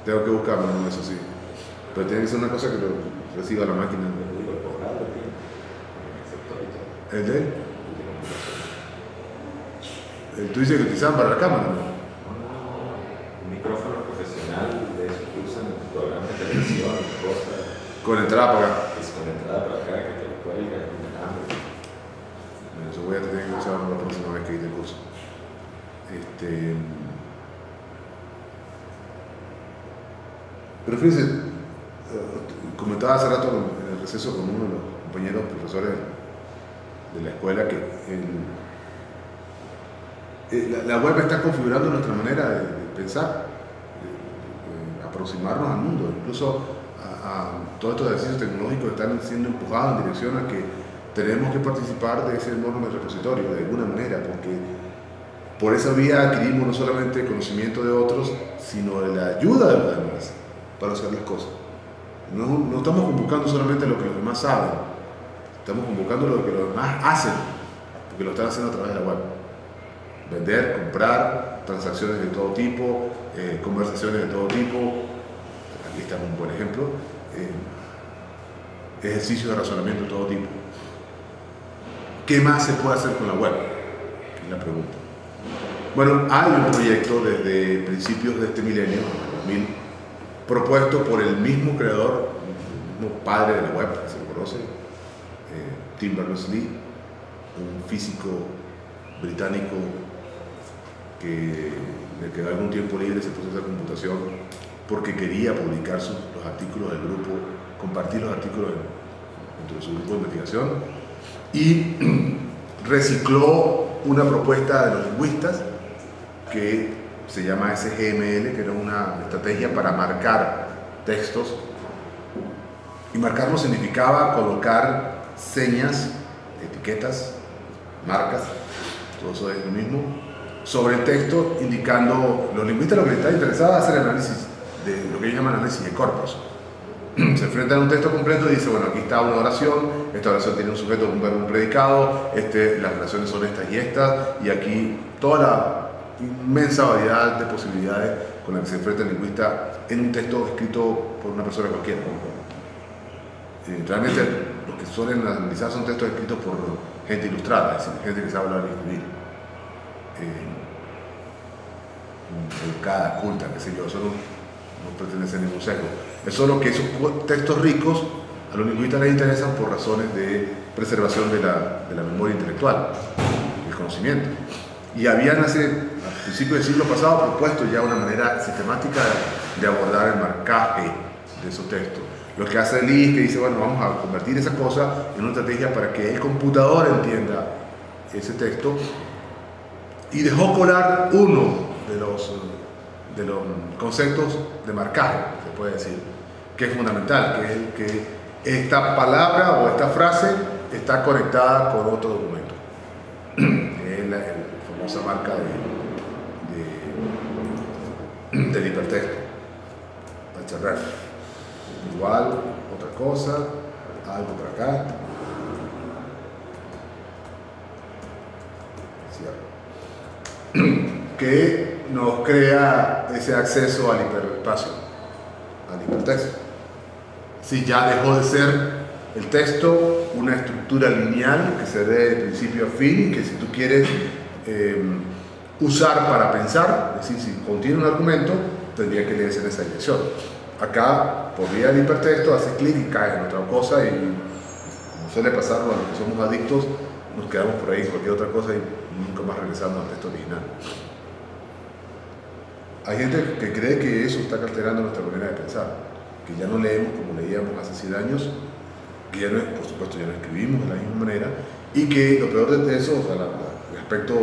Tengo que buscarlo, ¿no? Eso sí. Pero tiene que ser una cosa que lo reciba la máquina. Yo digo, el posgrado tiene en el sector y todo. ¿El de él? De computación. Tú dices que utilizaban para la cámara, ¿no? Un micrófono profesional de esos que usan en programas de televisión, cosas. Con entrada para acá. Es con entrada para acá, que te lo cuelga, con alambre. Bueno, eso voy a tener que usarlo la próxima vez que hice el curso. Pero fíjense, comentaba hace rato en el receso con uno de los compañeros profesores de la escuela que la web está configurando nuestra manera de pensar, de aproximarnos al mundo. Incluso a todos estos ejercicios tecnológicos están siendo empujados en dirección a que tenemos que participar de ese enorme repositorio de alguna manera, porque por esa vía adquirimos no solamente conocimiento de otros, sino de la ayuda de los demás para hacer las cosas. No estamos convocando solamente lo que los demás saben, estamos convocando lo que los demás hacen, porque lo están haciendo a través de la web. Vender, comprar, transacciones de todo tipo, conversaciones de todo tipo, aquí está un buen ejemplo, ejercicios de razonamiento de todo tipo. ¿Qué más se puede hacer con la web? Es la pregunta. Bueno, hay un proyecto desde principios de este milenio, 2000, propuesto por el mismo creador, el mismo padre de la web, que se lo conoce, Tim Berners-Lee, un físico británico que le quedó algún tiempo libre, se puso a hacer computación porque quería publicar los artículos del grupo, compartir los artículos dentro de su grupo de investigación, y recicló una propuesta de los lingüistas que se llama SGML, que era una estrategia para marcar textos, y marcarlo significaba colocar señas, etiquetas, marcas, todo eso es lo mismo, sobre el texto, indicando, los lingüistas lo que les está interesado es hacer el análisis de lo que ellos llaman análisis de corpus. Se enfrentan a un texto completo y dice, bueno, aquí está una oración, esta oración tiene un sujeto, un verbo, un predicado, las relaciones son estas y estas, y aquí toda la inmensa variedad de posibilidades con las que se enfrenta el lingüista en un texto escrito por una persona cualquiera. Realmente los que suelen analizar son textos escritos por gente ilustrada, es decir, gente que sabe hablar y escribir, educada, culta, qué sé yo, eso no pertenece a ningún sesgo. Es solo que esos textos ricos a los lingüistas les interesan por razones de preservación de la memoria intelectual, del conocimiento. Y habían a principios del siglo pasado propuesto ya una manera sistemática de abordar el marcaje de esos textos. Lo que hace Lee es que dice, bueno, vamos a convertir esa cosa en una estrategia para que el computador entienda ese texto, y dejó colar uno de los conceptos de marcaje, se puede decir, que es fundamental, que es el que esta palabra o esta frase está conectada con otro documento. Es la famosa marca del hipertexto, href. Igual, otra cosa, algo por acá. Que nos crea ese acceso al hiperespacio, al hipertexto. Si ya dejó de ser el texto una estructura lineal que se dé de principio a fin, que si tú quieres usar para pensar, es decir, si contiene un argumento, tendría que leerse en esa dirección. Acá, por vía del hipertexto, haces clic y cae en otra cosa, y como suele pasar cuando somos adictos, nos quedamos por ahí en cualquier otra cosa y nunca más regresamos al texto original. Hay gente que cree que eso está alterando nuestra manera de pensar, que ya no leemos como leíamos hace 100 años, que ya no, por supuesto, ya no escribimos de la misma manera, y que lo peor de eso, o sea, el aspecto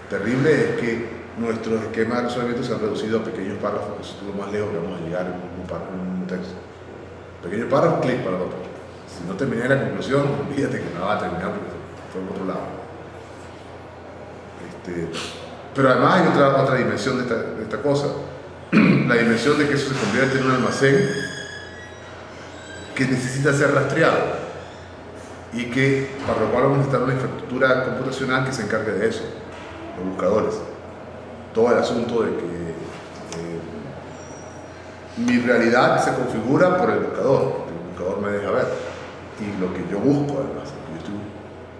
terrible es que nuestros esquemas de razonamiento se han reducido a pequeños párrafos, que es lo más lejos que vamos a llegar en un texto. Pequeños párrafos, clic para el otro. Si no terminé la conclusión, olvídate que no va a terminar porque fue por otro lado. Pero además hay otra dimensión de esta cosa. La dimensión de que eso se convierte en un almacén que necesita ser rastreado y que para lo cual vamos a necesitar una infraestructura computacional que se encargue de eso, los buscadores. Todo el asunto de que mi realidad se configura por el buscador me deja ver, y lo que yo busco además,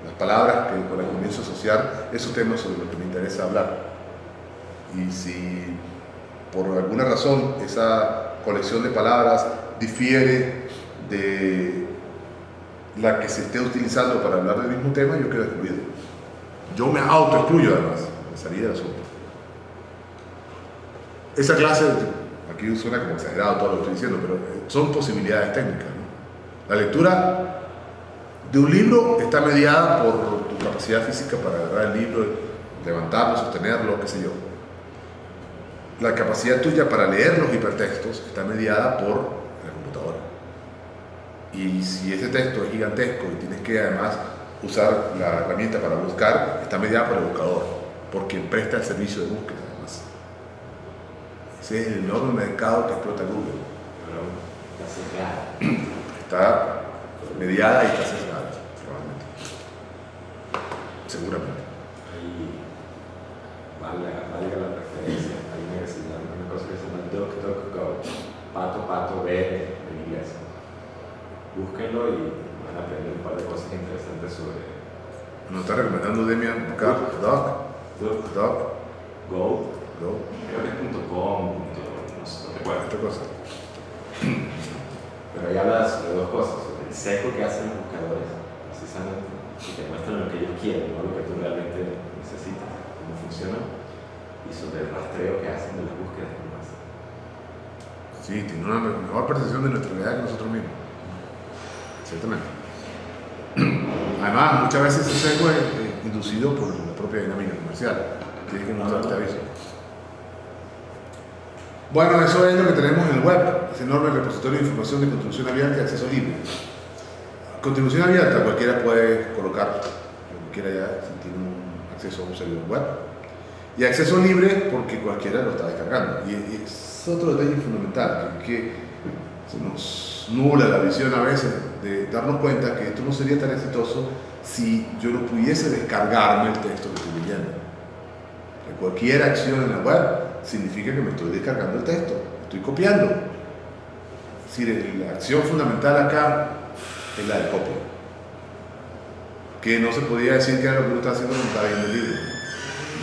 las palabras que con las que comienzo a asociar esos temas sobre los que me interesa hablar. Y si por alguna razón esa colección de palabras difiere de la que se esté utilizando para hablar del mismo tema, yo quedo excluido. Yo me autoexcluyo además, de salir del asunto. Esa clase, aquí suena como exagerado todo lo que estoy diciendo, pero son posibilidades técnicas, ¿no? La lectura de un libro está mediada por tu capacidad física para agarrar el libro, levantarlo, sostenerlo, qué sé yo. La capacidad tuya para leer los hipertextos está mediada por la computadora. Y si ese texto es gigantesco y tienes que además usar la herramienta para buscar, está mediada por el buscador, porque presta el servicio de búsqueda además. Ese es el enorme mercado que explota Google. Está mediada y está sesgada, probablemente. Seguramente. Ahí valga la referencia. Hay una cosa que se llama DuckDuckGo. Pato, ver en inglés. Búsquenlo y van a aprender un par de cosas interesantes sobre. Nos está recomendando Demian buscar DuckDuckGo. Creo que es .com, no recuerdo. Esta cosa. Pero ahí habla sobre dos cosas, sobre el sesgo que hacen los buscadores, precisamente, y te muestran lo que ellos quieren, no lo que tú realmente necesitas, cómo funciona, y sobre el rastreo que hacen de las búsquedas que hacen. Sí, tiene una mejor percepción de nuestra realidad que nosotros mismos. Ciertamente. Además, muchas veces ese sesgo es inducido por la propia dinámica comercial. Tienes que mostrar este aviso. Bueno, eso es lo que tenemos en el web, ese enorme repositorio de información de contribución abierta y acceso libre. Contribución abierta, cualquiera puede colocar, cualquiera ya tiene un acceso a un servidor web. Y acceso libre porque cualquiera lo está descargando. Y es otro detalle fundamental, que se nos nubla la visión a veces de darnos cuenta que esto no sería tan exitoso si yo no pudiese descargarme el texto que estoy leyendo. Que cualquier acción en la web significa que me estoy descargando el texto, estoy copiando. Es decir, la acción fundamental acá es la de copia. Que no se podía decir que era lo que uno está haciendo cuando está leyendo el libro.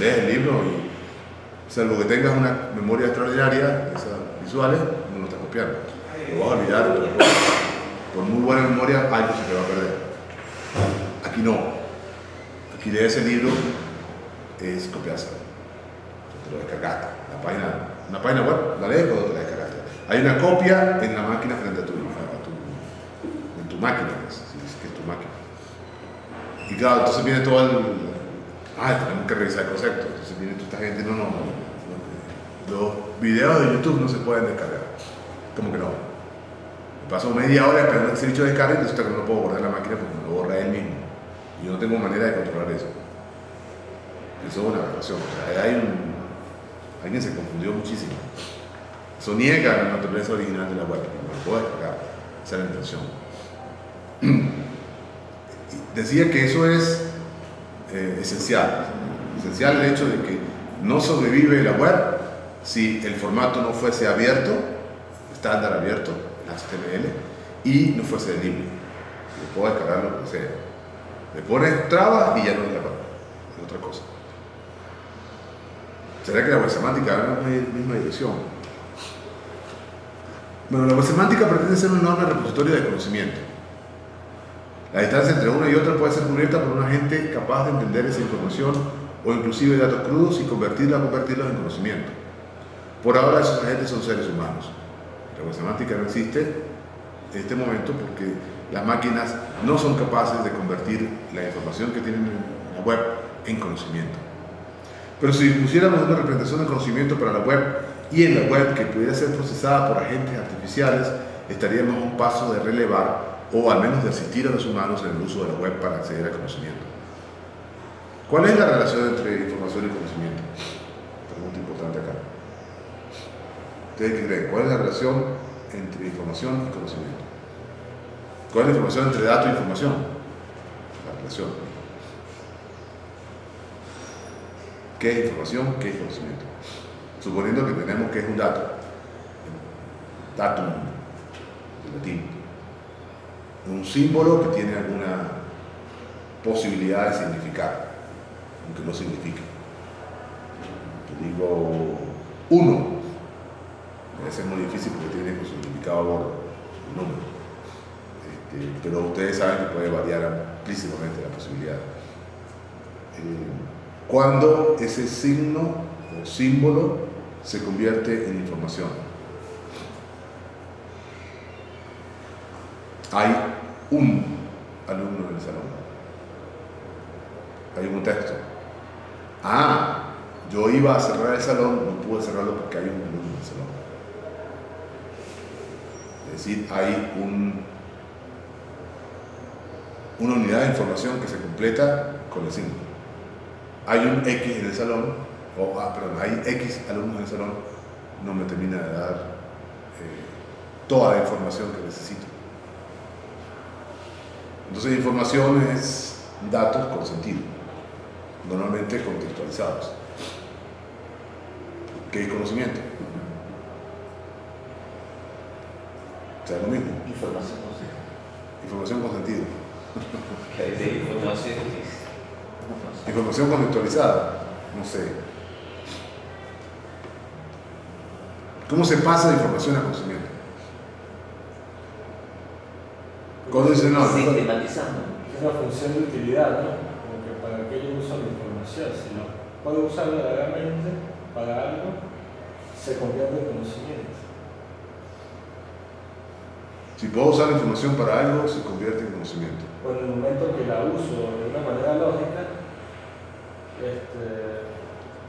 Lees el libro y, salvo que tengas una memoria extraordinaria, esas visuales, no lo estás copiando. Lo vas a olvidar, pero por muy buena memoria, algo se te va a perder. Aquí no. Aquí lees el libro, es copiárselo. Te lo descargaste. Una página web, la lees cuando te la descargaste. Hay una copia en la máquina frente a en tu máquina, pues, si es que es tu máquina. Y claro, entonces viene todo tenemos que revisar el concepto. Entonces viene toda esta gente, los videos de YouTube no se pueden descargar. ¿Cómo que no? Me paso media hora esperando que ese bicho descargue, entonces no lo puedo borrar en la máquina porque me lo borra él mismo. Y yo no tengo manera de controlar eso. Eso es una aberración. O sea, alguien se confundió muchísimo. Eso niega la naturaleza original de la web. No lo puedo descargar. Esa es la intención. Decía que eso es esencial. Esencial el hecho de que no sobrevive la web si el formato no fuese abierto, estándar abierto, HTML, y no fuese libre. Yo puedo descargar lo que sea. Le pones trabas y ya no es la web. Es otra cosa. ¿Será que la web semántica va en la misma dirección? Bueno, la web semántica pretende ser un enorme repositorio de conocimiento. La distancia entre una y otra puede ser cubierta por un agente capaz de entender esa información o inclusive datos crudos y convertirlos en conocimiento. Por ahora esos agentes son seres humanos. La web semántica no existe en este momento porque las máquinas no son capaces de convertir la información que tienen en la web en conocimiento. Pero si pusiéramos una representación de conocimiento para la web y en la web que pudiera ser procesada por agentes artificiales, estaríamos a un paso de relevar o al menos de asistir a los humanos en el uso de la web para acceder al conocimiento. ¿Cuál es la relación entre información y conocimiento? Pregunta importante acá. ¿Ustedes qué creen? ¿Cuál es la relación entre información y conocimiento? ¿Cuál es la información entre dato e información? La relación. ¿Qué es información? ¿Qué es conocimiento? Suponiendo que tenemos que es un dato. Datum, de latín. Un símbolo que tiene alguna posibilidad de significar, aunque no signifique. Yo digo 1. Debe ser muy difícil porque tiene un significado a bordo, un número. Pero ustedes saben que puede variar amplísimamente la posibilidad. Cuando ese signo o símbolo se convierte en información. Hay un alumno en el salón. Hay un texto. Yo iba a cerrar el salón, no pude cerrarlo porque hay un alumno en el salón. Es decir, hay una unidad de información que se completa con el signo. Hay un X en el salón, hay X alumnos en el salón, no me termina de dar toda la información que necesito. Entonces, información es datos con sentido, normalmente contextualizados. ¿Qué es conocimiento? O sea, lo mismo. Información con sentido. Información con sentido. Información. Información contextualizada, no sé. ¿Cómo se pasa de información a conocimiento? Cuando dice no, sistematizando. Es una función de utilidad, ¿no? Como que para qué yo uso la información. Si lo puedo usar verdaderamente para algo, se convierte en conocimiento. si puedo usar la información para algo, se convierte en conocimiento. Por el momento que la uso de una manera lógica,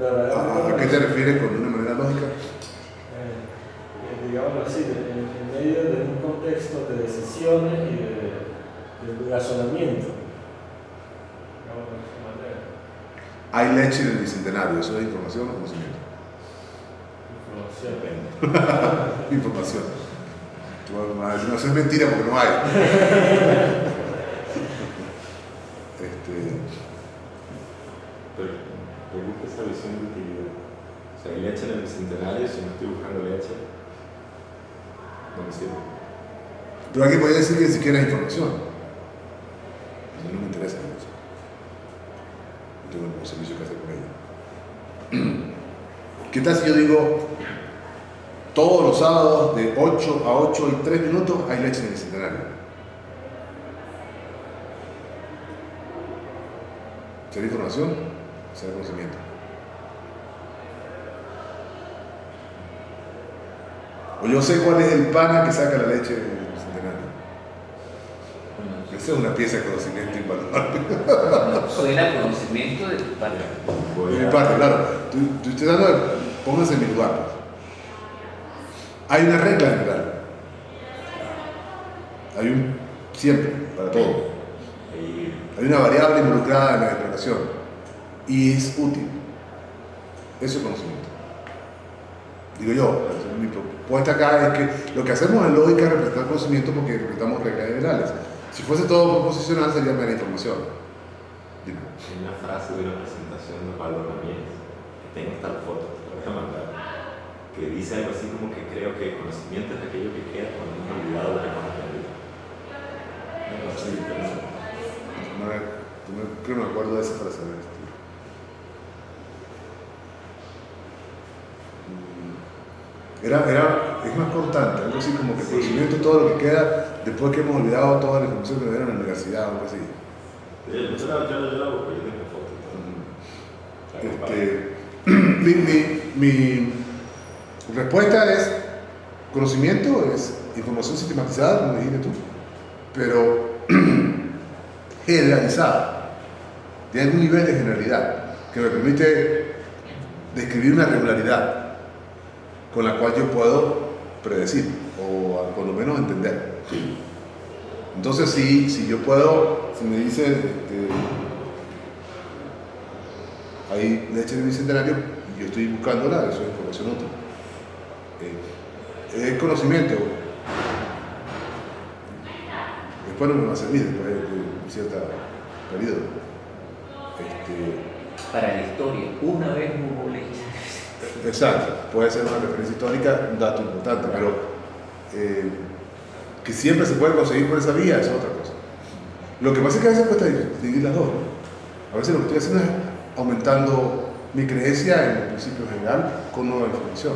¿A qué te refieres con una manera lógica? Digámoslo así, en medio de un contexto de decisiones y de razonamiento. Digámoslo de esa manera. Hay leche en el bicentenario, ¿eso es información o conocimiento? Información. Información. No, eso es mentira porque no hay. Pero me gusta esa visión de utilidad. O sea, hay leche en el bicentenario, si no estoy buscando leche, no me sirve. Pero aquí podría decir que ni siquiera es información. A mí no me interesa mucho. No tengo ningún servicio que hacer con ella. ¿Qué tal si yo digo, todos los sábados de 8 a 8 y 3 minutos hay leche en el bicentenario? ¿Será información? ¿Será conocimiento? O yo sé cuál es el pana que saca la leche del bicentenario. Esa es una pieza de conocimiento invaluable. Suena conocimiento de tu parte. De mi parte, claro. Tú estás dando, pónganse en mi lugar. Hay una regla general. Hay un siempre, para todo. Hay una variable involucrada en la declaración. Y es útil. Eso es conocimiento. Digo yo, mi propuesta acá es que lo que hacemos en lógica es representar conocimiento porque representamos reglas generales. Si fuese todo proposicional sería mera información. Dime. Hay una frase de una presentación de Pablo Ramírez, que tengo esta foto, te la voy a mandar, que dice algo así como que creo que conocimiento es aquello que queda cuando hemos olvidado lo que hemos aprendido. Creo que me acuerdo de esa frase. Es más cortante, algo así como que Sí. conocimiento es todo lo que queda después que hemos olvidado toda la información que nos dieron en la universidad o algo así. Yo la busco, yo tengo fotos. Mi respuesta es: conocimiento es información sistematizada, como dijiste tú, pero generalizada, de algún nivel de generalidad, que me permite describir una regularidad con la cual yo puedo predecir, o por lo menos entender. Entonces, si yo puedo, si me dicen, hay leche en el bicentenario y yo estoy buscándola, eso es información útil. Es conocimiento. Después no me va a servir, después de un cierto periodo. Para la historia, una vez hubo leche. Exacto, puede ser una referencia histórica, un dato importante, pero que siempre se puede conseguir por esa vía es otra cosa. Lo que pasa es que a veces cuesta distinguir las dos, ¿no? A veces lo que estoy haciendo es aumentando mi creencia en el principio general con nueva información.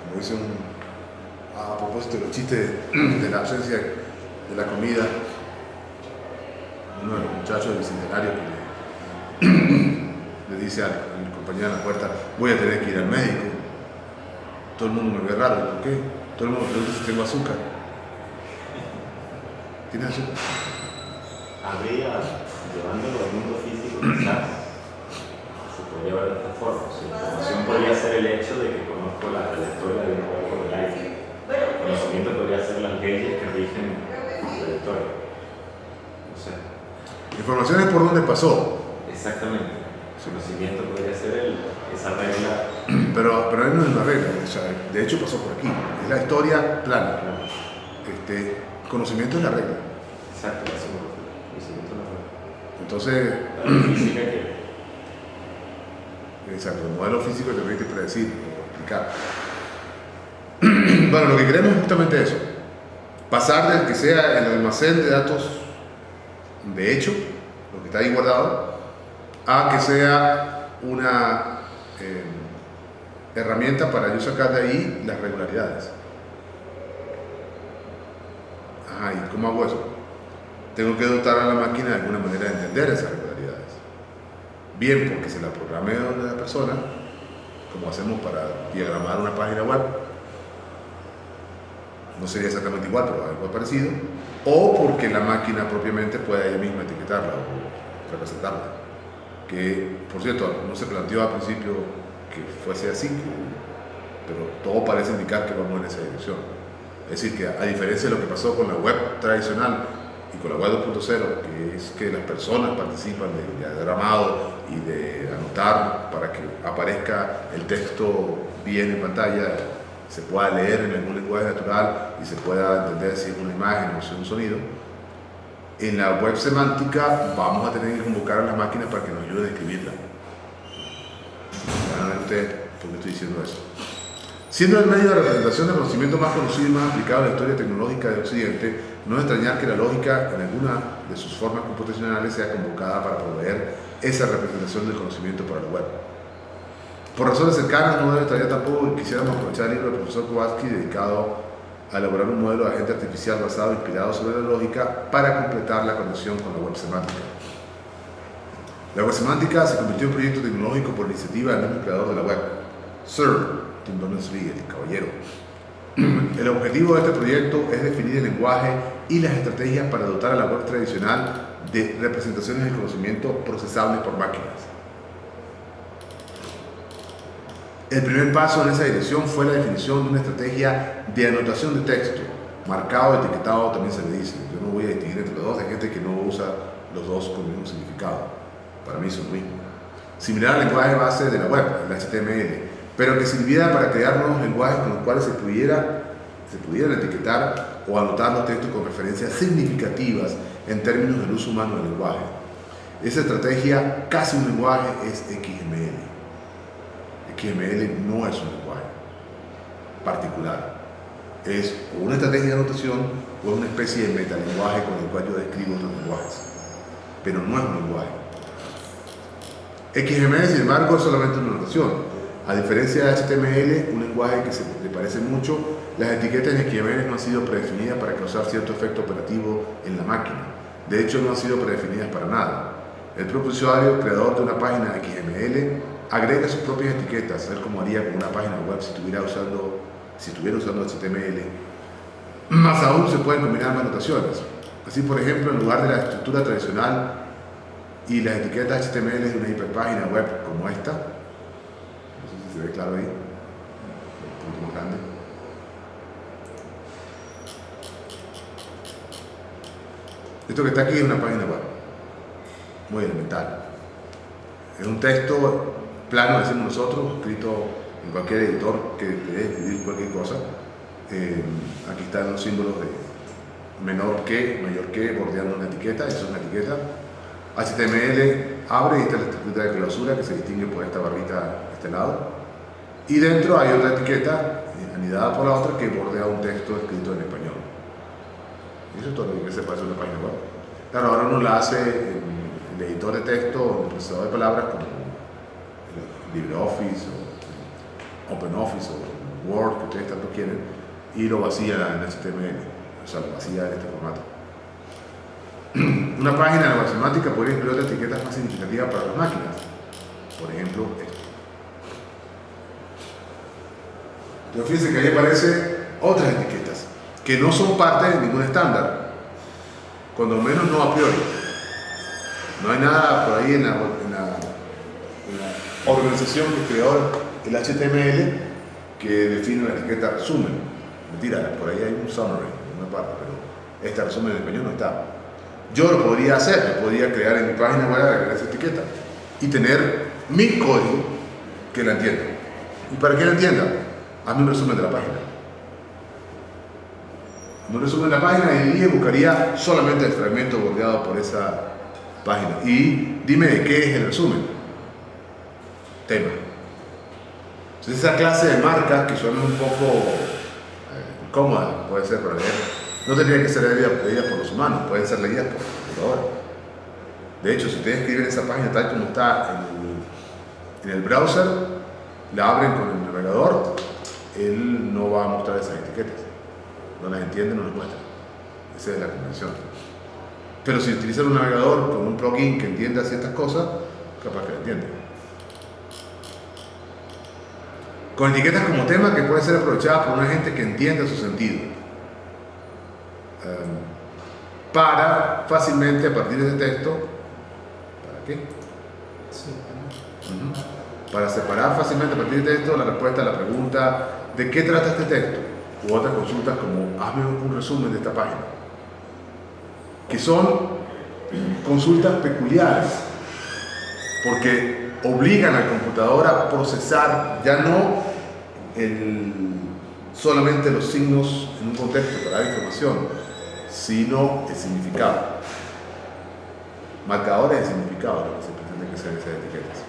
Como dice a propósito de los chistes de la ausencia de la comida, uno de los muchachos del bicentenario que le dice al compañero en la puerta: voy a tener que ir al médico. Todo el mundo me ve raro. ¿Por qué? Todo el mundo me pregunta si tengo azúcar. ¿Tienes azúcar? Habría, llevándolo al mundo físico, quizás se podría ver de esta forma. Su información podría ser el hecho de que conozco la trayectoria de un cuerpo del aire. El conocimiento podría ser las leyes que rigen la trayectoria. No sé. Información es por dónde pasó. Exactamente. Su conocimiento podría ser esa regla. Pero ahí no es una regla, o sea, de hecho pasó por aquí. Es la historia plana. Conocimiento es la regla. Exacto, eso me refiero. Conocimiento es la regla. Entonces, La física que. exacto, el modelo físico te permite predecir, explicar. Bueno, lo que queremos es justamente eso. Pasar de que sea el almacén de datos de hecho, lo que está ahí guardado, a que sea una herramienta para yo sacar de ahí las regularidades. Ajá, ¿y cómo hago eso? Tengo que dotar a la máquina de alguna manera de entender esas regularidades. Bien, porque se la programe a la persona, como hacemos para diagramar una página web. No sería exactamente igual, pero algo parecido. O porque la máquina propiamente pueda ella misma etiquetarla o representarla. Que, por cierto, no se planteó al principio que fuese así, pero todo parece indicar que vamos en esa dirección. Es decir, que a diferencia de lo que pasó con la web tradicional y con la web 2.0, que es que las personas participan del diagramado y de anotar para que aparezca el texto bien en pantalla, se pueda leer en algún lenguaje natural y se pueda entender si es una imagen o si es un sonido. En la web semántica vamos a tener que convocar a las máquinas para que nos ayuden a escribirla. Van a ver ustedes por qué estoy diciendo eso. Siendo el medio de representación del conocimiento más conocido y más aplicado en la historia tecnológica de Occidente, no es extrañar que la lógica en alguna de sus formas computacionales sea convocada para proveer esa representación del conocimiento para la web. Por razones cercanas, no debe estar tampoco, quisiéramos aprovechar el libro del profesor Kowalski dedicado a elaborar un modelo de agente artificial basado, inspirado sobre la lógica, para completar la conexión con la web semántica. La web semántica se convirtió en proyecto tecnológico por iniciativa del mismo creador de la web, Sir Tim Berners-Lee, el caballero. El objetivo de este proyecto es definir el lenguaje y las estrategias para dotar a la web tradicional de representaciones del conocimiento procesables por máquinas. El primer paso en esa dirección fue la definición de una estrategia de anotación de texto, marcado, etiquetado también se le dice. Yo no voy a distinguir entre los dos, hay gente que no usa los dos con el mismo significado. Para mí son lo mismo. Similar al lenguaje base de la web, el HTML, pero que sirviera para crear nuevos lenguajes con los cuales se pudieran etiquetar o anotar los textos con referencias significativas en términos del uso humano del lenguaje. Esa estrategia, casi un lenguaje, es XML. XML no es un lenguaje particular, es o una estrategia de anotación o una especie de metalenguaje con el cual yo describo otros lenguajes, pero no es un lenguaje. XML, sin embargo, es solamente una notación. A diferencia de HTML, un lenguaje que se le parece mucho, las etiquetas en XML no han sido predefinidas para causar cierto efecto operativo en la máquina. De hecho, no han sido predefinidas para nada. El propio usuario, creador de una página XML, agrega sus propias etiquetas, tal como haría con una página web si estuviera usando HTML. Más aún se pueden combinar más notaciones. Así, por ejemplo, en lugar de la estructura tradicional y las etiquetas HTML de una hiperpágina web como esta, no sé si se ve claro ahí, un poquito más grande. Esto que está aquí es una página web, muy elemental. Es un texto plano, decimos nosotros, escrito en cualquier editor que debe escribir cualquier cosa. Aquí están los símbolos de menor que, mayor que, bordeando una etiqueta, eso es una etiqueta. HTML abre y está la etiqueta de clausura que se distingue por esta barrita de este lado. Y dentro hay otra etiqueta anidada por la otra que bordea un texto escrito en español. Y eso es todo lo que se puede hacer en una página web. Claro, ahora uno la hace en el editor de texto o en el procesador de palabras como LibreOffice o OpenOffice o Word, que ustedes tanto quieren, y lo vacía en HTML, o sea, lo vacía en este formato. Una página de la matemática podría incluir otras etiquetas más significativas para las máquinas, por ejemplo, esto. Entonces fíjense que ahí aparecen otras etiquetas que no son parte de ningún estándar, cuando menos no a priori. No hay nada por ahí en la organización que creó el HTML que define la etiqueta resumen. Mentira, por ahí hay un summary en una parte, pero este resumen en español no está. Yo lo podría hacer, yo podría crear en mi página web esa etiqueta y tener mi código que la entienda. ¿Y para que la entienda? Hazme un resumen de la página. Un resumen de la página y buscaría solamente el fragmento bordeado por esa página. Y dime de qué es el resumen. Tema. Entonces esa clase de marcas que suenan un poco incómodas, puede ser para leer, no tendrían que ser leídas por los humanos, pueden ser leídas por computadora. De hecho, si ustedes escriben esa página tal como está en el browser, la abren con el navegador, él no va a mostrar esas etiquetas. No las entiende, no las muestra. Esa es la convención. Pero si utilizan un navegador con un plugin que entienda ciertas cosas, capaz que la entiende. Con etiquetas como tema que pueden ser aprovechadas por una gente que entienda su sentido. Para fácilmente, a partir de ese texto, ¿para qué? Para separar fácilmente a partir de texto la respuesta a la pregunta ¿de qué trata este texto? U otras consultas como hazme un resumen de esta página, que son consultas peculiares porque obligan al computador a procesar ya no solamente los signos en un contexto para dar información, sino el significado, marcadores de significado, lo que se pretende que sean esas etiquetas.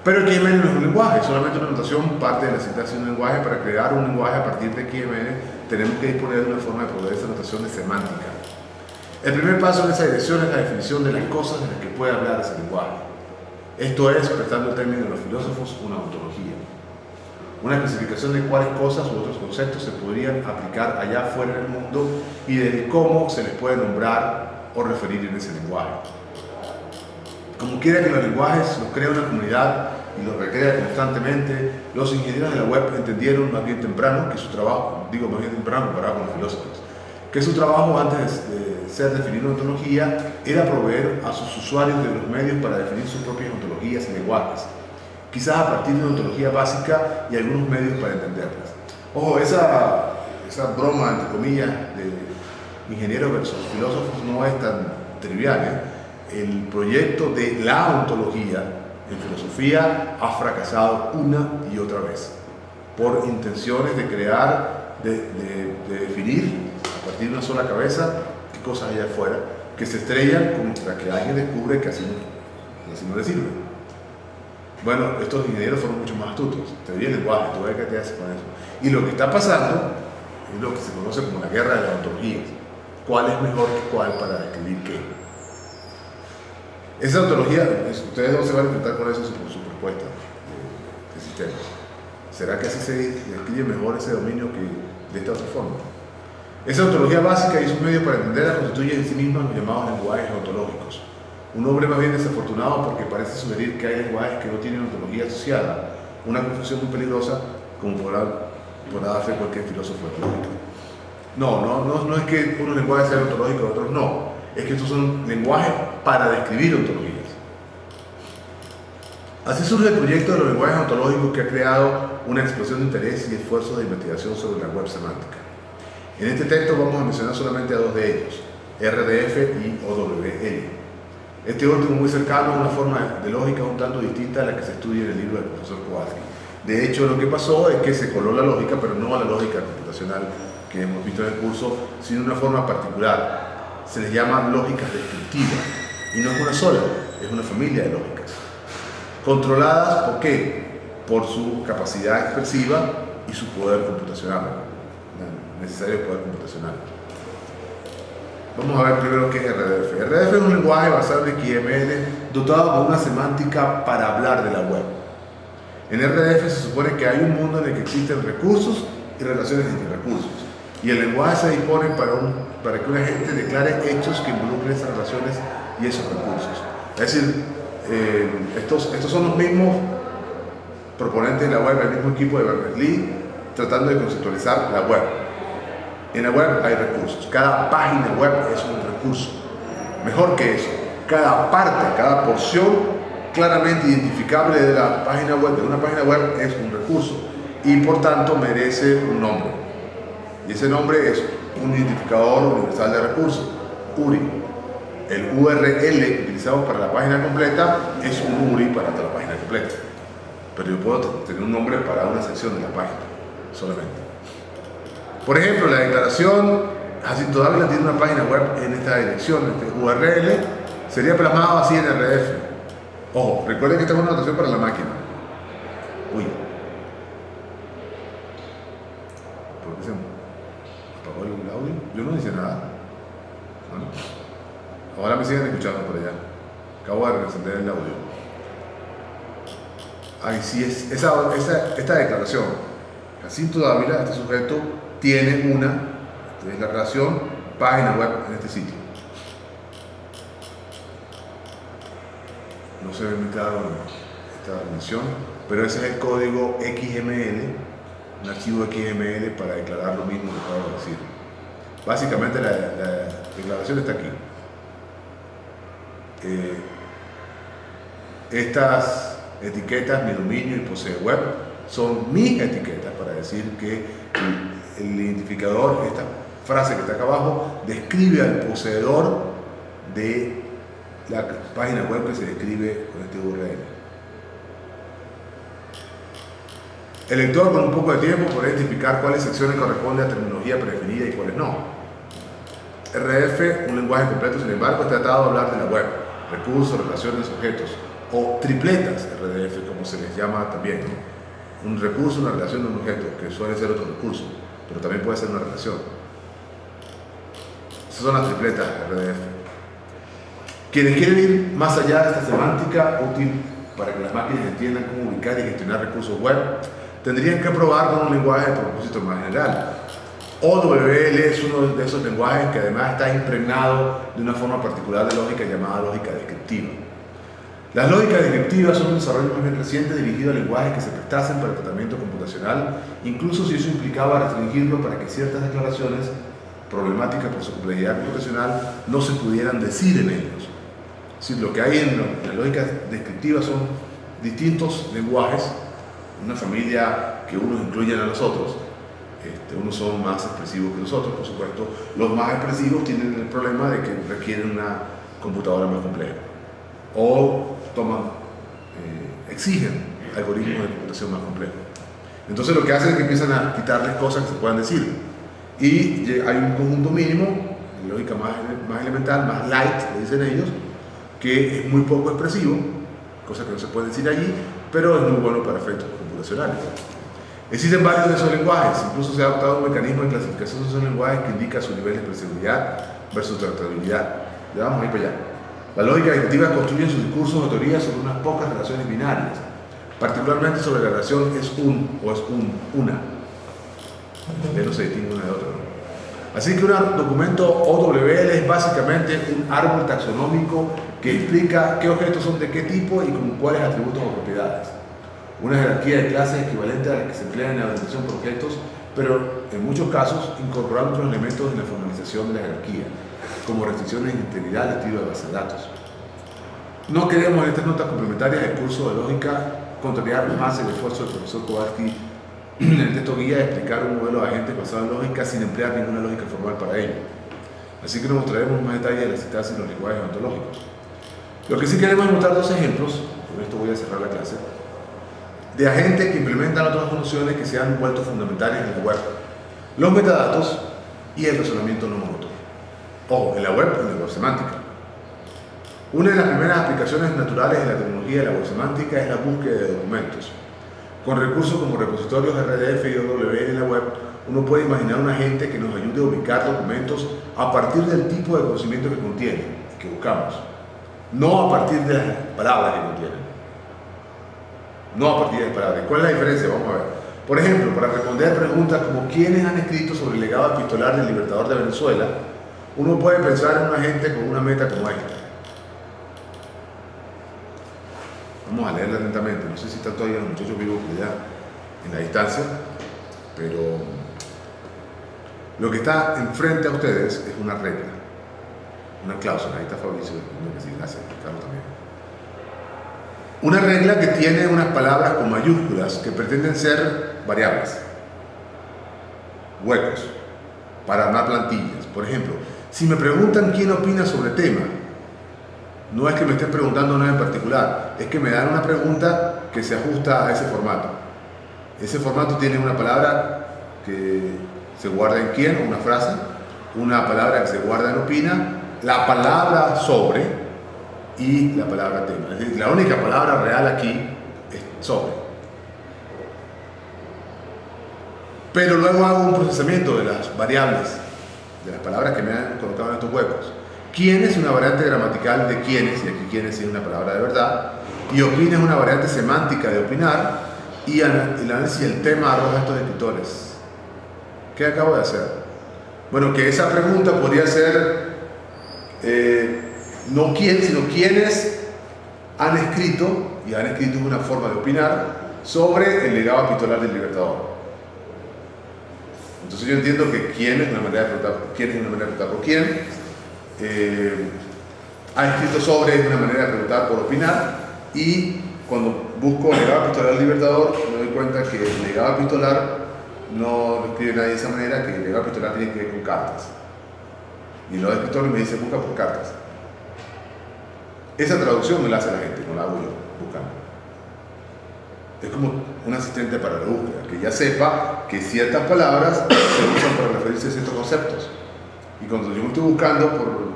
Pero el XML no es un lenguaje, solamente una notación, parte de la sintaxis de un lenguaje. Para crear un lenguaje a partir de XML tenemos que disponer de una forma de proveer esa notación de semántica. El primer paso en esa dirección es la definición de las cosas de las que puede hablar ese lenguaje. Esto es, prestando el término de los filósofos, una ontología. Una clasificación de cuáles cosas u otros conceptos se podrían aplicar allá afuera en el mundo y de cómo se les puede nombrar o referir en ese lenguaje. Como quiera que los lenguajes los crea una comunidad y los recrea constantemente, los ingenieros de la web entendieron más bien temprano que su trabajo, más bien temprano comparado con los filósofos, que su trabajo antes de ser definir una ontología era proveer a sus usuarios de los medios para definir sus propias ontologías y lenguajes, quizás a partir de una ontología básica y algunos medios para entenderlas. Ojo, esa broma, entre comillas, de ingenieros versus filósofos no es tan trivial, El proyecto de la ontología en filosofía ha fracasado una y otra vez por intenciones de crear, de definir a partir de una sola cabeza qué cosas hay afuera que se estrellan contra que alguien descubre que así no le sirve. Bueno, estos ingenieros fueron mucho más astutos. Te di el lenguaje, tú ves qué te haces con eso. Y lo que está pasando es lo que se conoce como la guerra de las ontologías. ¿Cuál es mejor que cuál para describir qué? Esa ontología, ustedes no se van a enfrentar con eso por su propuesta de sistemas. ¿Será que así se describe mejor ese dominio que de esta otra forma? Esa ontología básica y sus medios para entenderla constituyen en sí mismas los llamados lenguajes ontológicos. Un nombre más bien desafortunado porque parece sugerir que hay lenguajes que no tienen ontología asociada, una confusión muy peligrosa como podrá hacer cualquier filósofo de lógica. No es que unos lenguajes sean ontológicos y otros no. Es que estos son lenguajes para describir ontologías. Así surge el proyecto de los lenguajes ontológicos que ha creado una explosión de interés y esfuerzos de investigación sobre la web semántica. En este texto vamos a mencionar solamente a dos de ellos, RDF y OWL. Este último muy cercano a una forma de lógica un tanto distinta a la que se estudia en el libro del profesor Kowalski. De hecho, lo que pasó es que se coló la lógica, pero no a la lógica computacional que hemos visto en el curso, sino una forma particular. Se les llama lógicas descriptivas, y no es una sola, es una familia de lógicas. Controladas, ¿por qué? Por su capacidad expresiva y su poder computacional, necesario poder computacional. Vamos a ver primero qué es RDF. RDF es un lenguaje basado en XML dotado con una semántica para hablar de la web. En RDF se supone que hay un mundo en el que existen recursos y relaciones entre recursos, y el lenguaje se dispone para que un agente declare hechos que involucren esas relaciones y esos recursos. Es decir, estos son los mismos proponentes de la web, el mismo equipo de Berners-Lee, tratando de conceptualizar la web. En la web hay recursos, cada página web es un recurso. Mejor que eso, cada parte, cada porción claramente identificable de la página web, de una página web, es un recurso y por tanto merece un nombre. Y ese nombre es un identificador universal de recursos, URI. El URL utilizado para la página completa es un URI para toda la página completa. Pero yo puedo tener un nombre para una sección de la página solamente. Por ejemplo, la declaración Jacinto Dávila tiene una página web en esta dirección, este URL, sería plasmado así en RDF. Ojo, recuerden que esta es una notación para la máquina. Uy. ¿Por qué se apagó el audio? Yo no hice nada. Bueno, ahora me siguen escuchando por allá. Acabo de encender el audio. Ahí sí es esta declaración. Jacinto Dávila, este sujeto, tiene una declaración, página web en este sitio. No se ve muy claro esta mención, pero ese es el código XML, un archivo XML para declarar lo mismo que acabo de decir. Básicamente la declaración está aquí. Estas etiquetas, mi dominio y posee web, son mis etiquetas para decir que el identificador, esta frase que está acá abajo, describe al poseedor de la página web que se describe con este URL. El lector con un poco de tiempo podrá identificar cuáles secciones corresponden a terminología predefinida y cuáles no. RDF, un lenguaje completo, sin embargo, es tratado de hablar de la web, recursos, relaciones, objetos, o tripletas RDF, como se les llama también, ¿no? Un recurso, una relación, un objeto, que suele ser otro recurso, pero también puede ser una relación. Esas son las tripletas RDF. Quienes quieren ir más allá de esta semántica útil para que las máquinas entiendan cómo ubicar y gestionar recursos web, tendrían que probar con un lenguaje de propósito más general. OWL es uno de esos lenguajes que además está impregnado de una forma particular de lógica llamada lógica descriptiva. Las lógicas descriptivas son un desarrollo muy bien reciente dirigido a lenguajes que se prestasen para el tratamiento computacional, incluso si eso implicaba restringirlo para que ciertas declaraciones problemáticas por su complejidad computacional no se pudieran decir en ellos. Es decir, lo que hay en las lógicas descriptivas son distintos lenguajes, una familia que unos incluyen a los otros. Unos son más expresivos que los otros, por supuesto. Los más expresivos tienen el problema de que requieren una computadora más compleja o exigen algoritmos de computación más complejos. Entonces lo que hacen es que empiezan a quitarles cosas que se puedan decir, y hay un conjunto mínimo de lógica más elemental, más light, le dicen ellos, que es muy poco expresivo, cosas que no se pueden decir allí, pero es muy bueno para efectos computacionales. Existen varios de esos lenguajes, incluso se ha adoptado un mecanismo de clasificación de esos lenguajes que indica su nivel de expresibilidad versus tratabilidad. Ya vamos a ir para allá. La lógica descriptiva construye sus discursos o teorías sobre unas pocas relaciones binarias, particularmente sobre la relación es un o es una. De no se distingue una de otra, ¿no? Así que un documento OWL es básicamente un árbol taxonómico que explica qué objetos son de qué tipo y con cuáles atributos o propiedades. Una jerarquía de clases equivalente a la que se emplea en la organización por objetos, pero en muchos casos incorporando otros elementos en la formalización de la jerarquía, como restricciones de integridad al estilo de base de datos. No queremos en estas notas complementarias del curso de lógica contrariar más el esfuerzo del profesor Kowalski en el texto guía de explicar un modelo de agentes basado en lógica sin emplear ninguna lógica formal para ello. Así que nos mostraremos más detalle de la sintaxis y los lenguajes ontológicos. Lo que sí queremos es mostrar dos ejemplos, con esto voy a cerrar la clase, de agentes que implementan otras nociones que se han vuelto fundamentales en la web: los metadatos y el razonamiento no monótono. Ojo, en la web y en la web semántica. Una de las primeras aplicaciones naturales de la tecnología de la web semántica es la búsqueda de documentos. Con recursos como repositorios RDF y OWL en la web, uno puede imaginar un agente que nos ayude a ubicar documentos a partir del tipo de conocimiento que contienen, que buscamos, no a partir de las palabras que contienen. No a partir de las palabras. ¿Cuál es la diferencia? Vamos a ver. Por ejemplo, para responder preguntas como ¿quiénes han escrito sobre el legado epistolar del libertador de Venezuela?, uno puede pensar en un agente con una meta como esta. Vamos a leerla lentamente. No sé si están todavía los muchachos vivos ya en la distancia, pero lo que está enfrente a ustedes es una regla, una cláusula. Ahí está Fabricio, gracias, Carlos también. Una regla que tiene unas palabras con mayúsculas que pretenden ser variables, huecos, para armar plantillas. Por ejemplo, si me preguntan quién opina sobre tema, no es que me estén preguntando nada en particular, es que me dan una pregunta que se ajusta a ese formato. Ese formato tiene una palabra que se guarda en quién, o una frase, una palabra que se guarda en opina, la palabra sobre y la palabra tema. Es decir, la única palabra real aquí es sobre. Pero luego hago un procesamiento de las variables, de las palabras que me han colocado en estos huecos. Quién es una variante gramatical de quiénes, y aquí quiénes es una palabra de verdad, y opina es una variante semántica de opinar, y el análisis del tema arroja estos escritores. ¿Qué acabo de hacer? Bueno, que esa pregunta podría ser no quién, sino quiénes han escrito, y han escrito una forma de opinar, sobre el legado epistolar del libertador. Entonces yo entiendo que quién es una manera de preguntar por quién, ha escrito sobre es una manera de preguntar por opinar, y cuando busco el legado epistolar del libertador me doy cuenta que el legado epistolar no lo escribe nadie de esa manera, que el legado epistolar tiene que ver con cartas, y los escritores me dicen busca por cartas. Esa traducción me la hace la gente, no la hago yo buscando. Es como un asistente para la búsqueda, que ya sepa que ciertas palabras se usan para referirse a ciertos conceptos. Y cuando yo me estoy buscando por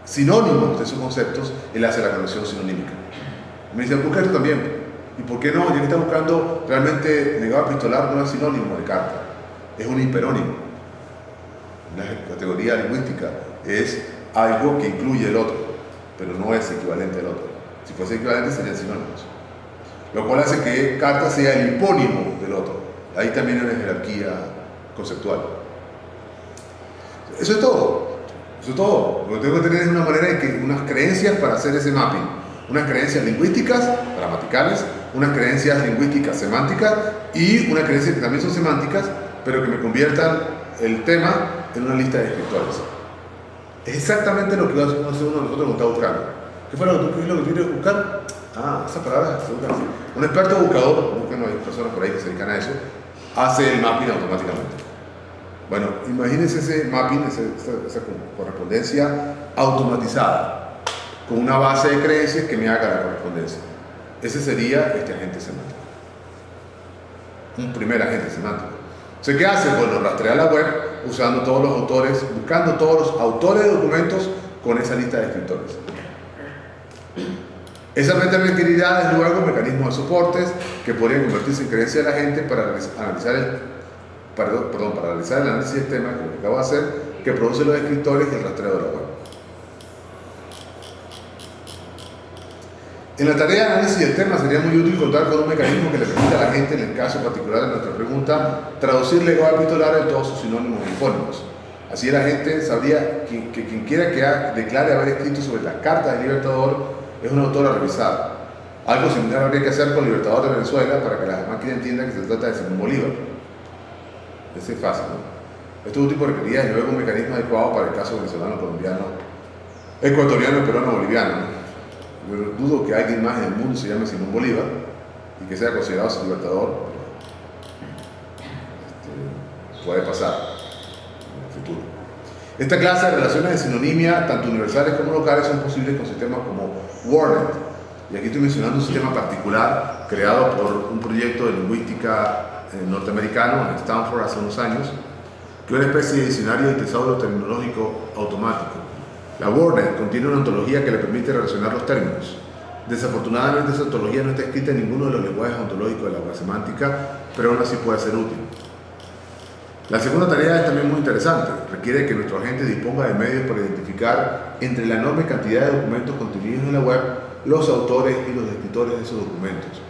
sinónimos de esos conceptos, él hace la conexión sinonímica. Me dice, busca esto también. ¿Y por qué no? Ya que está buscando, realmente legado epistolar no es sinónimo de carta, es un hiperónimo. La categoría lingüística es algo que incluye el otro, pero no es equivalente al otro. Si fuese equivalente serían sinónimos. Lo cual hace que carta sea el hipónimo del otro. Ahí también hay una jerarquía conceptual. Eso es todo. Eso es todo. Lo que tengo que tener es una manera de que unas creencias para hacer ese mapping. Unas creencias lingüísticas, gramaticales, unas creencias lingüísticas semánticas y unas creencias que también son semánticas, pero que me conviertan el tema en una lista de escritores. Es exactamente lo que hace uno de nosotros cuando está buscando. ¿Qué es lo que quieres buscar? Ah, esas palabras se buscan así. Un experto buscador, buscan, hay personas por ahí que se dedican a eso, hace el mapping automáticamente. Bueno, imagínense ese mapping, esa correspondencia automatizada, con una base de creencias que me haga la correspondencia. Ese sería este agente semántico. Un primer agente semántico. Entonces, ¿qué hace? Bueno, rastrea la web usando todos los autores, buscando todos los autores de documentos con esa lista de escritores. Esa meta-requeridad es luego un mecanismo de soportes que podrían convertirse en creencia de la gente para realizar el análisis del tema, que lo que acabo de hacer, que produce los escritores y el rastreo de la web. En la tarea de análisis del tema sería muy útil contar con un mecanismo que le permita a la gente, en el caso particular de nuestra pregunta, traducir legado epistolar en todos sus sinónimos y hipónimos. Así la gente sabría que quien quiera que declare haber escrito sobre las cartas del libertador es un autor a revisar. Algo similar habría que hacer con el libertador de Venezuela para que la máquina entienda que se trata de Simón Bolívar. Ese es fácil, ¿no? Este último requeriría y luego un mecanismo adecuado para el caso venezolano, colombiano, ecuatoriano, peruano, boliviano, ¿no? Yo dudo que alguien más en el mundo se llame Simón Bolívar y que sea considerado su libertador. Puede pasar en el futuro. Esta clase de relaciones de sinonimia, tanto universales como locales, son posibles con sistemas como WordNet. Y aquí estoy mencionando un sistema particular creado por un proyecto de lingüística norteamericano en Stanford hace unos años, que es una especie de diccionario de tesauro tecnológico automático. La WordNet contiene una ontología que le permite relacionar los términos. Desafortunadamente, esa ontología no está escrita en ninguno de los lenguajes ontológicos de la web semántica, pero aún así puede ser útil. La segunda tarea es también muy interesante. Requiere que nuestro agente disponga de medios para identificar entre la enorme cantidad de documentos contenidos en la web los autores y los escritores de esos documentos.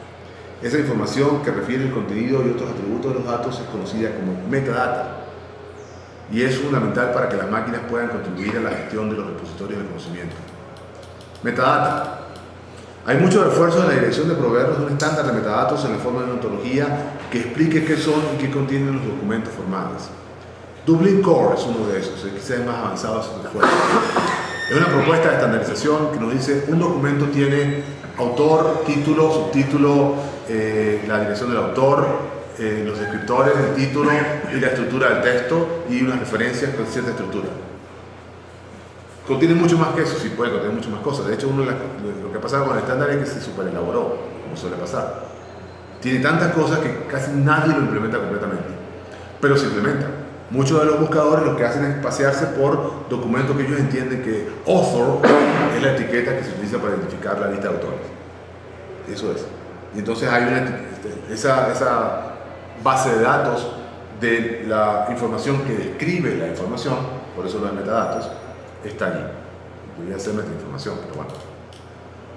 Esa información que refiere el contenido y otros atributos de los datos es conocida como metadata y es fundamental para que las máquinas puedan contribuir a la gestión de los repositorios de conocimiento. Metadata. Hay mucho esfuerzo en la dirección de proveernos de un estándar de metadatos en la forma de una ontología que explique qué son y qué contienen los documentos formales. Dublin Core es uno de esos, quizás es más avanzado hacia afuera. Es una propuesta de estandarización que nos dice un documento tiene autor, título, subtítulo, la dirección del autor, los descriptores del título y la estructura del texto y unas referencias con cierta estructura. Contiene mucho más que eso, sí puede contener mucho más cosas. De hecho, lo que ha pasado con el estándar es que se superelaboró, como suele pasar. Tiene tantas cosas que casi nadie lo implementa completamente, pero se implementa. Muchos de los buscadores lo que hacen es pasearse por documentos que ellos entienden que author es la etiqueta que se utiliza para identificar la lista de autores. Eso es. Y entonces hay esa base de datos de la información que describe la información, por eso lo de metadatos, está allí. Podría ser metainformación, pero bueno.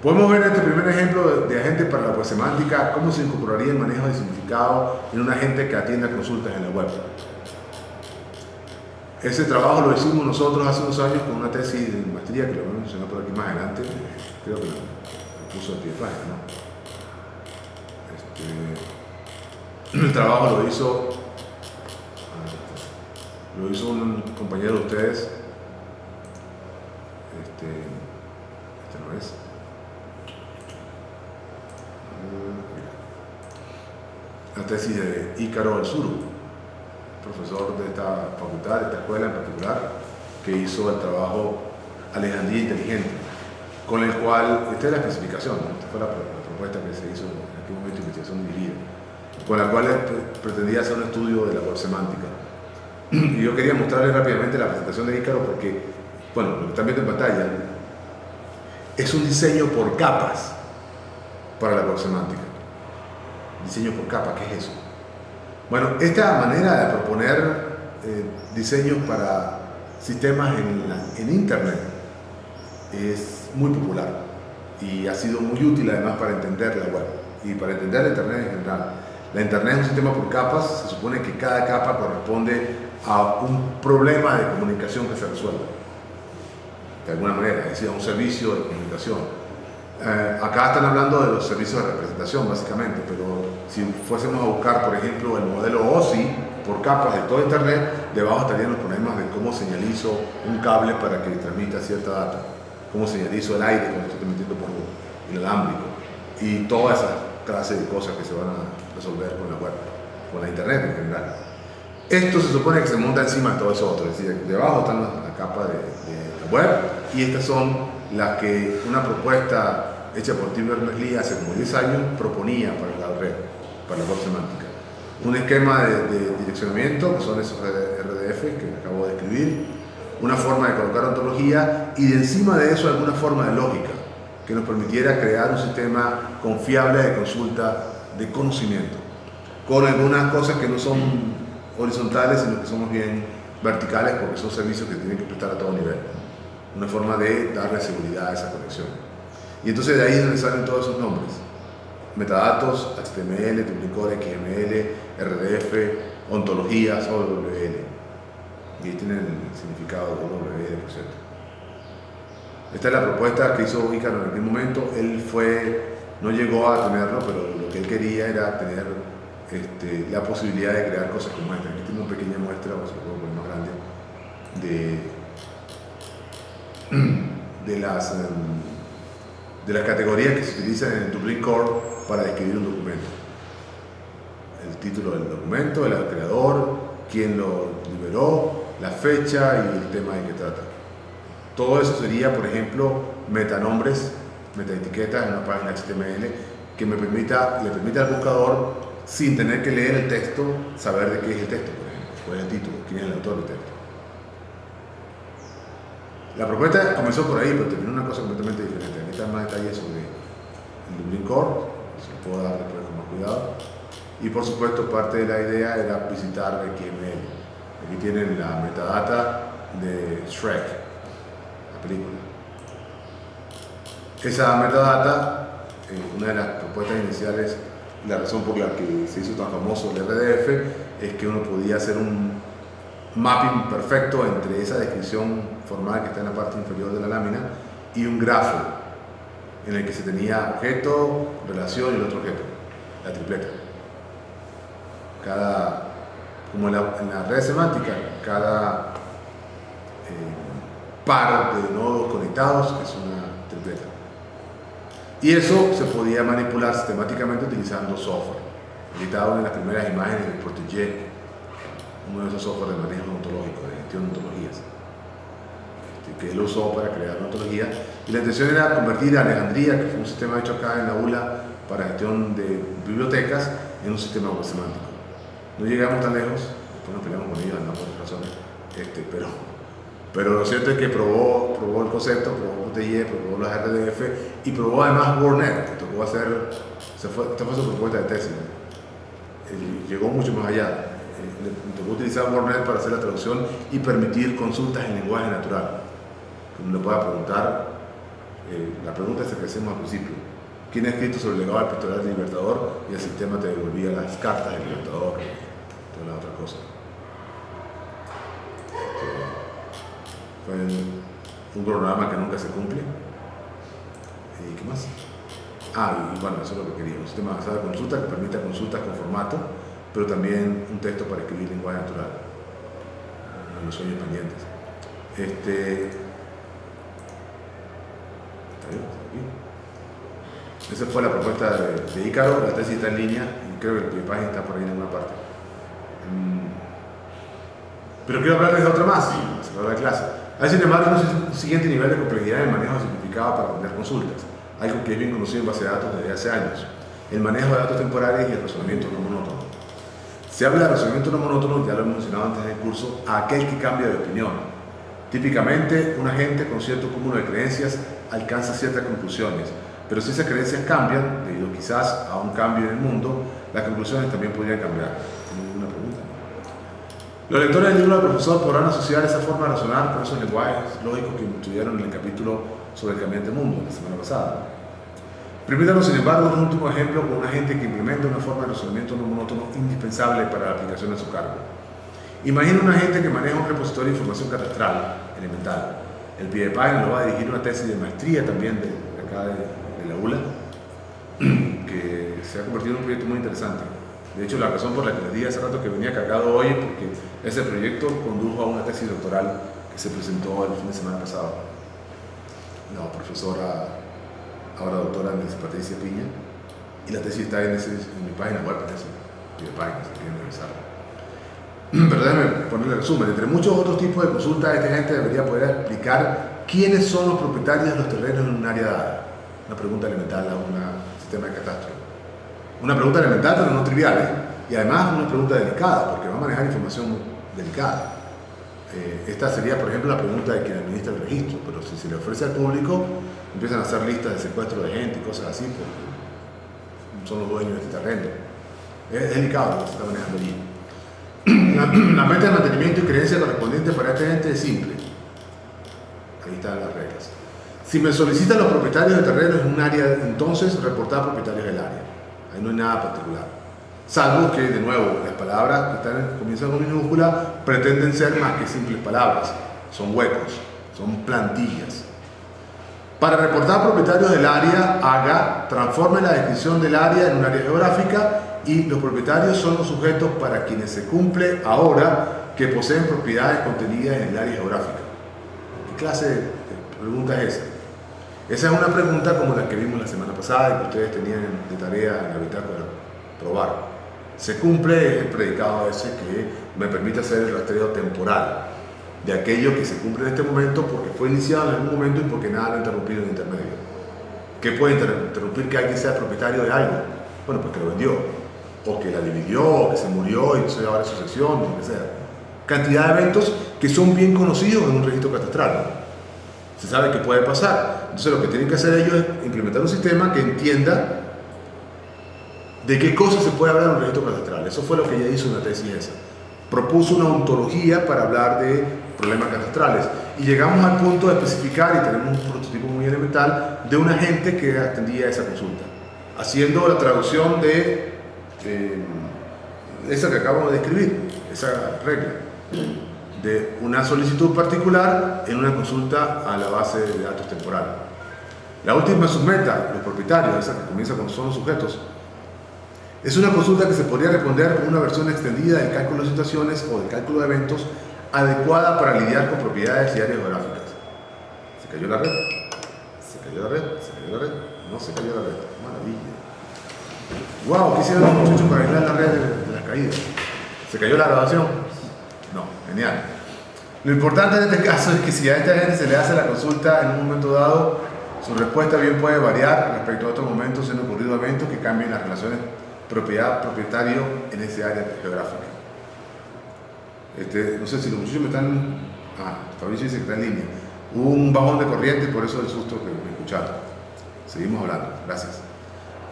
Podemos ver en este primer ejemplo de agente para la web semántica cómo se incorporaría el manejo de significado en un agente que atienda consultas en la web. Ese trabajo lo hicimos nosotros hace unos años con una tesis de maestría que lo voy a mencionar por aquí más adelante. Creo que lo puso en pie de página, ¿no? El trabajo lo hizo un compañero de ustedes. Este no es. La tesis de Ícaro Alzuru, profesor de esta facultad, de esta escuela en particular, que hizo el trabajo Alejandría Inteligente, con el cual, esta es la especificación, ¿no? Esta fue la propuesta que se hizo en aquel momento de investigación dirigida, con la cual pretendía hacer un estudio de la web semántica. Y yo quería mostrarles rápidamente la presentación de Ícaro porque, bueno, lo que están viendo en pantalla es un diseño por capas para la web semántica. Diseño por capas, ¿qué es eso? Bueno, esta manera de proponer diseños para sistemas en Internet es muy popular y ha sido muy útil además para entender la web y para entender la Internet en general. La Internet es un sistema por capas, se supone que cada capa corresponde a un problema de comunicación que se resuelve, de alguna manera, es decir, a un servicio de comunicación. Acá están hablando de los servicios de representación básicamente, pero si fuésemos a buscar, por ejemplo, el modelo OSI por capas de todo Internet, debajo estarían los problemas de cómo señalizo un cable para que transmita cierta data, cómo señalizo el aire cuando estoy transmitiendo por el alámbrico y toda esa clase de cosas que se van a resolver con la web, con la Internet en general. Esto se supone que se monta encima de todo eso otro, es decir, debajo están la capa de la web y estas son las que una propuesta hecha por Tim Berners-Lee hace como 10 años proponía para la red, para la web semántica. Un esquema de direccionamiento, que son esos RDF que acabo de escribir, una forma de colocar ontología y de encima de eso alguna forma de lógica que nos permitiera crear un sistema confiable de consulta de conocimiento, con algunas cosas que no son horizontales, sino que son más bien verticales porque son servicios que tienen que prestar a todo nivel. Una forma de darle seguridad a esa conexión. Y entonces de ahí es donde salen todos esos nombres. Metadatos, HTML, Duplicore, XML, RDF, ontologías, OWL. Y ahí tienen el significado de OWL, por cierto. Esta es la propuesta que hizo Ícaro en aquel momento. Él no llegó a tenerlo, pero lo que él quería era tener la posibilidad de crear cosas como esta. Aquí tengo una pequeña muestra, o sea, un poco más grande, de las categorías que se utilizan en el Dublin Core para describir un documento. El título del documento, el creador, quién lo liberó, la fecha y el tema de que trata. Todo eso sería, por ejemplo, metanombres, metaetiquetas en una página HTML que le permita al buscador, sin tener que leer el texto, saber de qué es el texto, por ejemplo, cuál es el título, quién es el autor del texto. La propuesta comenzó por ahí, pero terminó una cosa completamente diferente. Aquí están más detalles sobre el Dublin Core, se lo puedo dar después con más cuidado. Y por supuesto, parte de la idea era visitar XML. Aquí tienen la metadata de Shrek, la película. Esa metadata, una de las propuestas iniciales, la razón por la que se hizo tan famoso el RDF, es que uno podía hacer un mapping perfecto entre esa descripción formal que está en la parte inferior de la lámina y un grafo en el que se tenía objeto, relación y el otro objeto, la tripleta. Como en la red semántica, cada par de nodos conectados es una tripleta. Y eso se podía manipular sistemáticamente utilizando software. Editado en las primeras imágenes de Protégé, uno de esos software de manejo ontológico, de gestión de ontologías, que él usó para crear una ontología. Y la intención era convertir a Alejandría, que fue un sistema hecho acá en la ULA para gestión de bibliotecas, en un sistema web semántico. No llegamos tan lejos, después nos peleamos con ellos, no por otras razones, pero lo cierto es que probó el concepto, probó Protégé, probó los RDF y probó además WordNet, que tocó hacer, esta fue su propuesta de tesis, llegó mucho más allá. Le tocó utilizar WordNet para hacer la traducción y permitir consultas en lenguaje natural. Que uno le pueda preguntar, la pregunta es la que hacemos al principio: ¿quién ha escrito sobre el legado del epistolar del Libertador? Y el sistema te devolvía las cartas del Libertador y todas las otras cosas. Fue un programa que nunca se cumple. ¿Y qué más? Y bueno, eso es lo que quería: un sistema basado en consulta que permita consultas con formato, pero también un texto para escribir lenguaje natural. Los sueños pendientes. Esa fue la propuesta de Ícaro. La tesis está en línea y creo que el página está por ahí en alguna parte. Pero quiero hablarles de otra más, para cerrar la clase. Hay, sin embargo, un siguiente nivel de complejidad en el manejo simplificado para atender consultas, algo que es bien conocido en base de datos desde hace años: el manejo de datos temporales y el razonamiento no monótono. Se habla de razonamiento no monótono, ya lo hemos mencionado antes del curso, a aquel que cambia de opinión. Típicamente, un agente con cierto cúmulo de creencias alcanza ciertas conclusiones, pero si esas creencias cambian, debido quizás a un cambio en el mundo, las conclusiones también podrían cambiar. ¿Tienen alguna pregunta? Los lectores del libro del profesor podrán asociar esa forma de razonar con esos lenguajes lógicos que estudiaron en el capítulo sobre el cambiante mundo la semana pasada. Permítanos, sin embargo, un último ejemplo con un agente que implementa una forma de razonamiento no monótono indispensable para la aplicación de su cargo. Imagina un agente que maneja un repositorio de información catastral elemental. El pie de página lo va a dirigir una tesis de maestría también de acá de la ULA, que se ha convertido en un proyecto muy interesante. De hecho, la razón por la que les dije hace rato que venía cargado hoy es porque ese proyecto condujo a una tesis doctoral que se presentó el fin de semana pasado. La profesora, ahora doctora Nelly Patricia Piña, y la tesis está en mi página web, en ese pie de página, si quieren revisarla. Pero déjenme ponerle el resumen. Entre muchos otros tipos de consultas, este agente debería poder explicar quiénes son los propietarios de los terrenos en un área dada. Una pregunta elemental a un sistema de catastro. Una pregunta elemental, pero no trivial, y además una pregunta delicada, porque va a manejar información muy delicada. Esta sería, por ejemplo, la pregunta de quien administra el registro, pero si se le ofrece al público, empiezan a hacer listas de secuestro de gente y cosas así, porque son los dueños de este terreno. Es delicado lo que se está manejando allí. La meta de mantenimiento y creencia correspondiente para este ente es simple. Ahí están las reglas. Si me solicitan los propietarios de terrenos en un área, entonces reportar propietarios del área. Ahí no hay nada particular. Salvo que, de nuevo, las palabras que comienzan con minúscula pretenden ser más que simples palabras. Son huecos, son plantillas. Para reportar propietarios del área, transforme la descripción del área en un área geográfica, y los propietarios son los sujetos para quienes se cumple ahora que poseen propiedades contenidas en el área geográfica. ¿Qué clase de pregunta es esa? Esa es una pregunta como la que vimos la semana pasada y que ustedes tenían de tarea en la bitácora probar. Se cumple es el predicado ese que me permite hacer el rastreo temporal. de aquello que se cumple en este momento porque fue iniciado en algún momento y porque nada lo ha interrumpido en el intermedio. ¿Qué puede interrumpir que alguien sea propietario de algo? Bueno, pues que lo vendió, o que la dividió, o que se murió y entonces ahora es sucesión, o lo que sea. Cantidad de eventos que son bien conocidos en un registro catastral, ¿no? Se sabe que puede pasar. Entonces lo que tienen que hacer ellos es implementar un sistema que entienda de qué cosas se puede hablar en un registro catastral. Eso fue lo que ella hizo en la tesis esa. Propuso una ontología para hablar de problemas catastrales. Y llegamos al punto de especificar, y tenemos un prototipo muy elemental, de un agente que atendía esa consulta, haciendo la traducción de esa que acabamos de describir, esa regla, de una solicitud particular en una consulta a la base de datos temporal. La última submeta, los propietarios, esa que comienza con son los sujetos, es una consulta que se podría responder con una versión extendida del cálculo de situaciones o del cálculo de eventos adecuada para lidiar con propiedades y áreas geográficas. ¿Se cayó la red? ¿Se cayó la red? ¿Se cayó la red? No se cayó la red. Maravilla. ¡Wow! ¿Qué hicieron los muchachos para arreglar la red de las caídas? ¿Se cayó la grabación? No. Genial. Lo importante en este caso es que si a esta gente se le hace la consulta en un momento dado, su respuesta bien puede variar respecto a otros momentos en ocurrido eventos que cambien las relaciones propiedad-propietario en ese área geográfica. No sé si los muchachos me están... Fabricio dice que está en línea. Hubo un bajón de corriente, por eso el susto que me escucharon. Seguimos hablando. Gracias.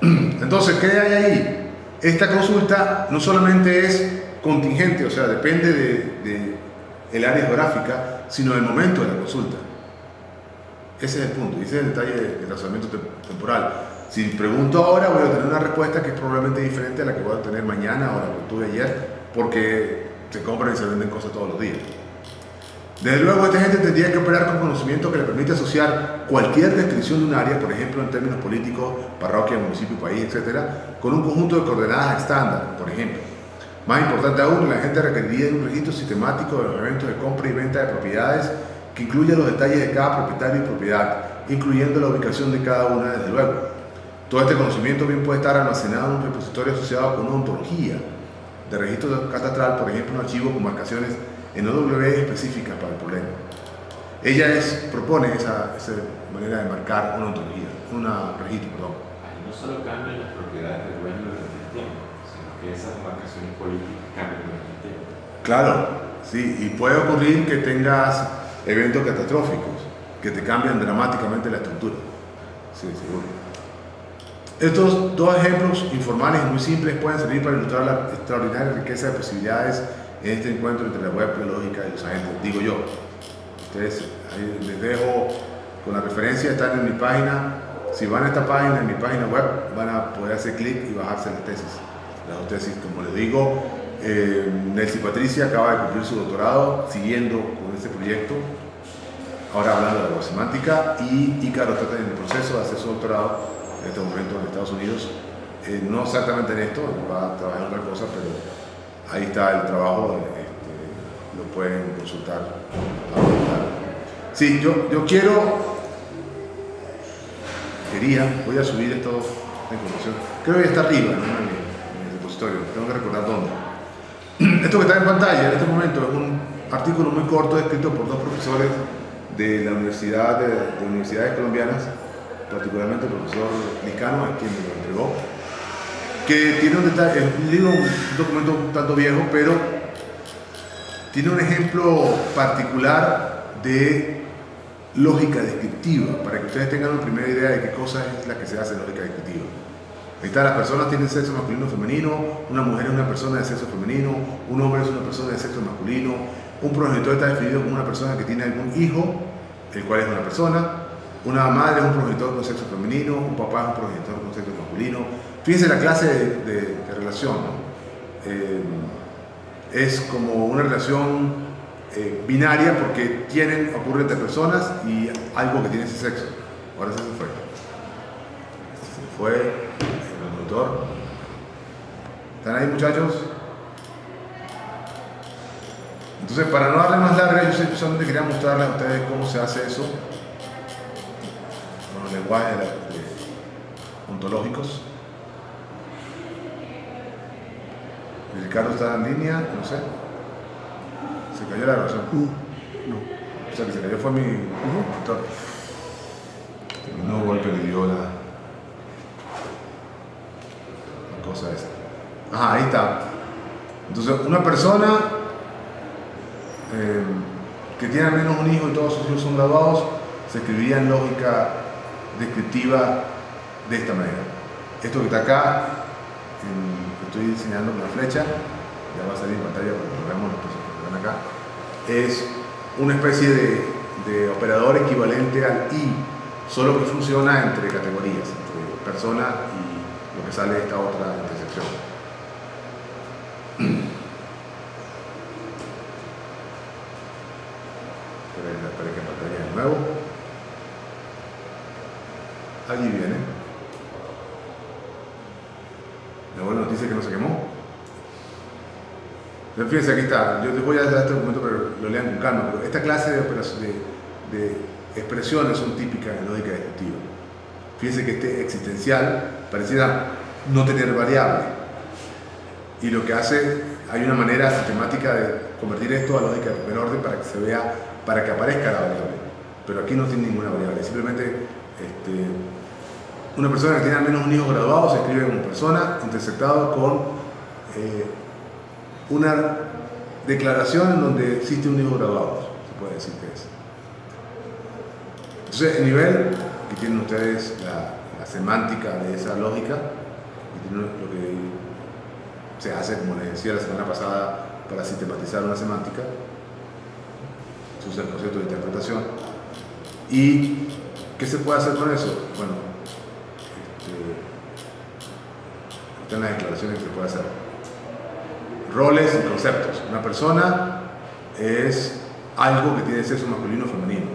Entonces, ¿qué hay ahí? Esta consulta no solamente es contingente, o sea, depende de el área geográfica, sino del momento de la consulta. Ese es el punto, ese es el detalle del razonamiento temporal. Si pregunto ahora, voy a tener una respuesta que es probablemente diferente a la que voy a tener mañana o la que tuve ayer, porque se compran y se venden cosas todos los días. Desde luego, esta gente tendría que operar con conocimiento que le permite asociar cualquier descripción de un área, por ejemplo, en términos políticos, parroquia, municipio, país, etc., con un conjunto de coordenadas estándar, por ejemplo. Más importante aún, la gente requeriría de un registro sistemático de los eventos de compra y venta de propiedades que incluya los detalles de cada propietario y propiedad, incluyendo la ubicación de cada una, desde luego. Todo este conocimiento bien puede estar almacenado en un repositorio asociado con una ontología de registro catastral, por ejemplo, un archivo con marcaciones en OW específicas para el problema. Ella propone esa manera de marcar una ontología, un registro, perdón. Ahí no solo cambian las propiedades del dueño durante el tiempo, sino que esas marcaciones políticas cambian durante el tiempo. Claro, sí, y puede ocurrir que tengas eventos catastróficos que te cambian dramáticamente la estructura. Sí, seguro. Estos dos ejemplos informales y muy simples pueden servir para ilustrar la extraordinaria riqueza de posibilidades en este encuentro entre la web biológica y los agentes, digo yo. Ustedes, ahí les dejo con la referencia, están en mi página. Si van a esta página, en mi página web, van a poder hacer clic y bajarse las tesis. Las dos tesis, como les digo, Nelcy Patricia acaba de cumplir su doctorado siguiendo con este proyecto, ahora hablando de la semántica, y Ícaro está en el proceso de hacer su doctorado en este momento en Estados Unidos, no exactamente en esto, va a trabajar en otra cosa, pero ahí está el trabajo, lo pueden consultar. Sí, yo voy a subir esta información, creo que está arriba, ¿no? en el repositorio, tengo que recordar dónde. Esto que está en pantalla en este momento es un artículo muy corto escrito por dos profesores de la Universidad de Universidades Colombianas, particularmente el profesor Licano, a quien me lo entregó, que tiene un detalle, un documento un tanto viejo, pero tiene un ejemplo particular de lógica descriptiva, para que ustedes tengan una primera idea de qué cosa es la que se hace en lógica descriptiva. Ahí está, las personas tienen sexo masculino o femenino, una mujer es una persona de sexo femenino, un hombre es una persona de sexo masculino, un progenitor está definido como una persona que tiene algún hijo, el cual es una persona, una madre es un progenitor con sexo femenino, un papá es un progenitor con sexo masculino. Fíjense la clase de relación, ¿no? Es como una relación binaria porque ocurre entre personas y algo que tiene ese sexo. Ahora se fue. Se fue el doctor. ¿Están ahí, muchachos? Entonces, para no darle más larga, yo solamente quería mostrarles a ustedes cómo se hace eso con los lenguajes ontológicos. Ricardo está en línea, no sé. Se cayó la grabación. No. O sea, que se cayó fue mi motor. El nuevo golpe que dio la cosa esa. Ajá, ahí está. Entonces, una persona que tiene al menos un hijo y todos sus hijos son graduados, se escribiría en lógica descriptiva de esta manera. Esto que está acá, que estoy diseñando con la flecha, ya va a salir en pantalla para que lo veamos los que ven acá, es una especie de operador equivalente al I, solo que funciona entre categorías, entre persona y lo que sale de esta otra intersección. Espera que pantalla de nuevo. Allí viene. La buena noticia es que no se quemó. Entonces, fíjense, aquí está. Yo les voy a dar este documento, pero lo lean con calma. Pero esta clase de expresiones son típicas en lógica descriptiva. Fíjense que este existencial pareciera no tener variable. Y lo que hace, hay una manera sistemática de convertir esto a lógica de primer orden para que se vea, para que aparezca la variable. Pero aquí no tiene ninguna variable. Simplemente una persona que tiene al menos un hijo graduado se escribe como persona intersectado con una declaración en donde existe un hijo graduado, se puede decir que es. Entonces, el nivel que tienen ustedes, la semántica de esa lógica, y tienen lo que se hace, como les decía la semana pasada, para sistematizar una semántica, se usa el concepto de interpretación. ¿Y qué se puede hacer con eso? Bueno, están las declaraciones que se puede hacer. Roles y conceptos. Una persona es algo que tiene sexo masculino o femenino.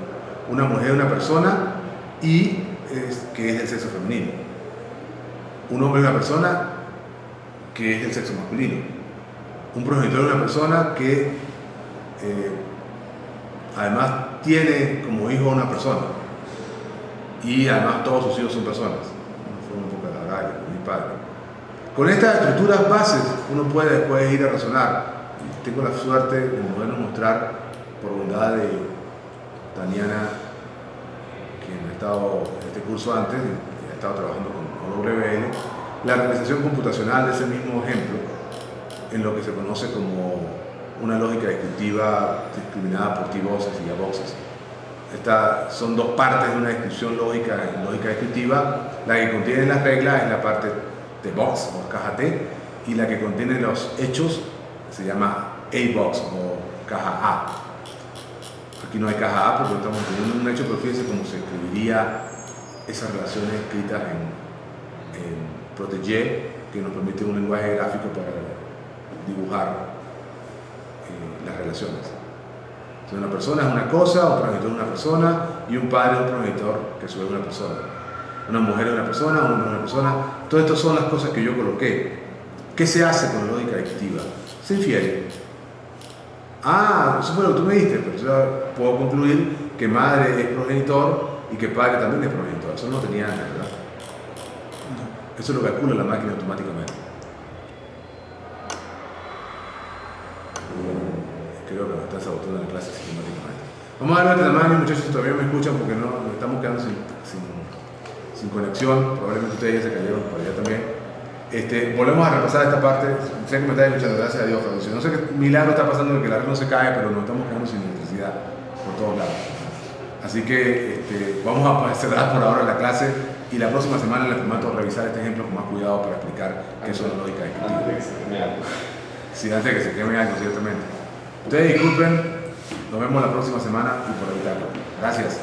Una mujer es una persona que es del sexo femenino. Un hombre es una persona que es del sexo masculino. Un progenitor es una persona que además tiene como hijo a una persona. Y además todos sus hijos son personas. Fue un poco alargado, mi padre. Con estas estructuras bases uno puede después ir a razonar. Tengo la suerte de podernos mostrar, por bondad de Taniana, quien ha estado en este curso antes, y ha estado trabajando con WL, la realización computacional de ese mismo ejemplo en lo que se conoce como una lógica descriptiva discriminada por T-boxes y A-boxes. Estas son dos partes de una descripción lógica en lógica descriptiva. La que contiene las reglas es la parte de box o caja T, y la que contiene los hechos se llama A-box o caja A. Aquí no hay caja A porque estamos teniendo un hecho, pero fíjense cómo se escribiría esas relaciones escritas en Protégé, que nos permite un lenguaje gráfico para dibujar las relaciones. Entonces, una persona es una cosa, un progenitor es una persona, y un padre es un progenitor que a su vez es una persona. Una mujer es una persona, un hombre es una persona. Todas estas son las cosas que yo coloqué. ¿Qué se hace con la lógica descriptiva? Se infiere. Ah, eso fue lo que tú me diste, pero yo puedo concluir que madre es progenitor y que padre también es progenitor. Eso no tenía antes, ¿verdad? Eso lo calcula la máquina automáticamente. Creo que me están saboteando la clase sistemáticamente. Vamos a darle otro tamaño, muchachos, todavía me escuchan porque no, nos estamos quedando sin conexión. Probablemente ustedes ya se cayeron por allá también. Volvemos a repasar esta parte. Sé que me están escuchando, gracias a Dios. No sé qué milagro está pasando de que la red no se cae, pero nos estamos quedando sin electricidad por todos lados. Así que vamos a cerrar por ahora la clase y la próxima semana les prometo revisar este ejemplo con más cuidado para explicar qué son las lógicas descriptivas. Sí, antes de que se queme algo, ciertamente. Ustedes disculpen, nos vemos la próxima semana y por evitarlo. Gracias.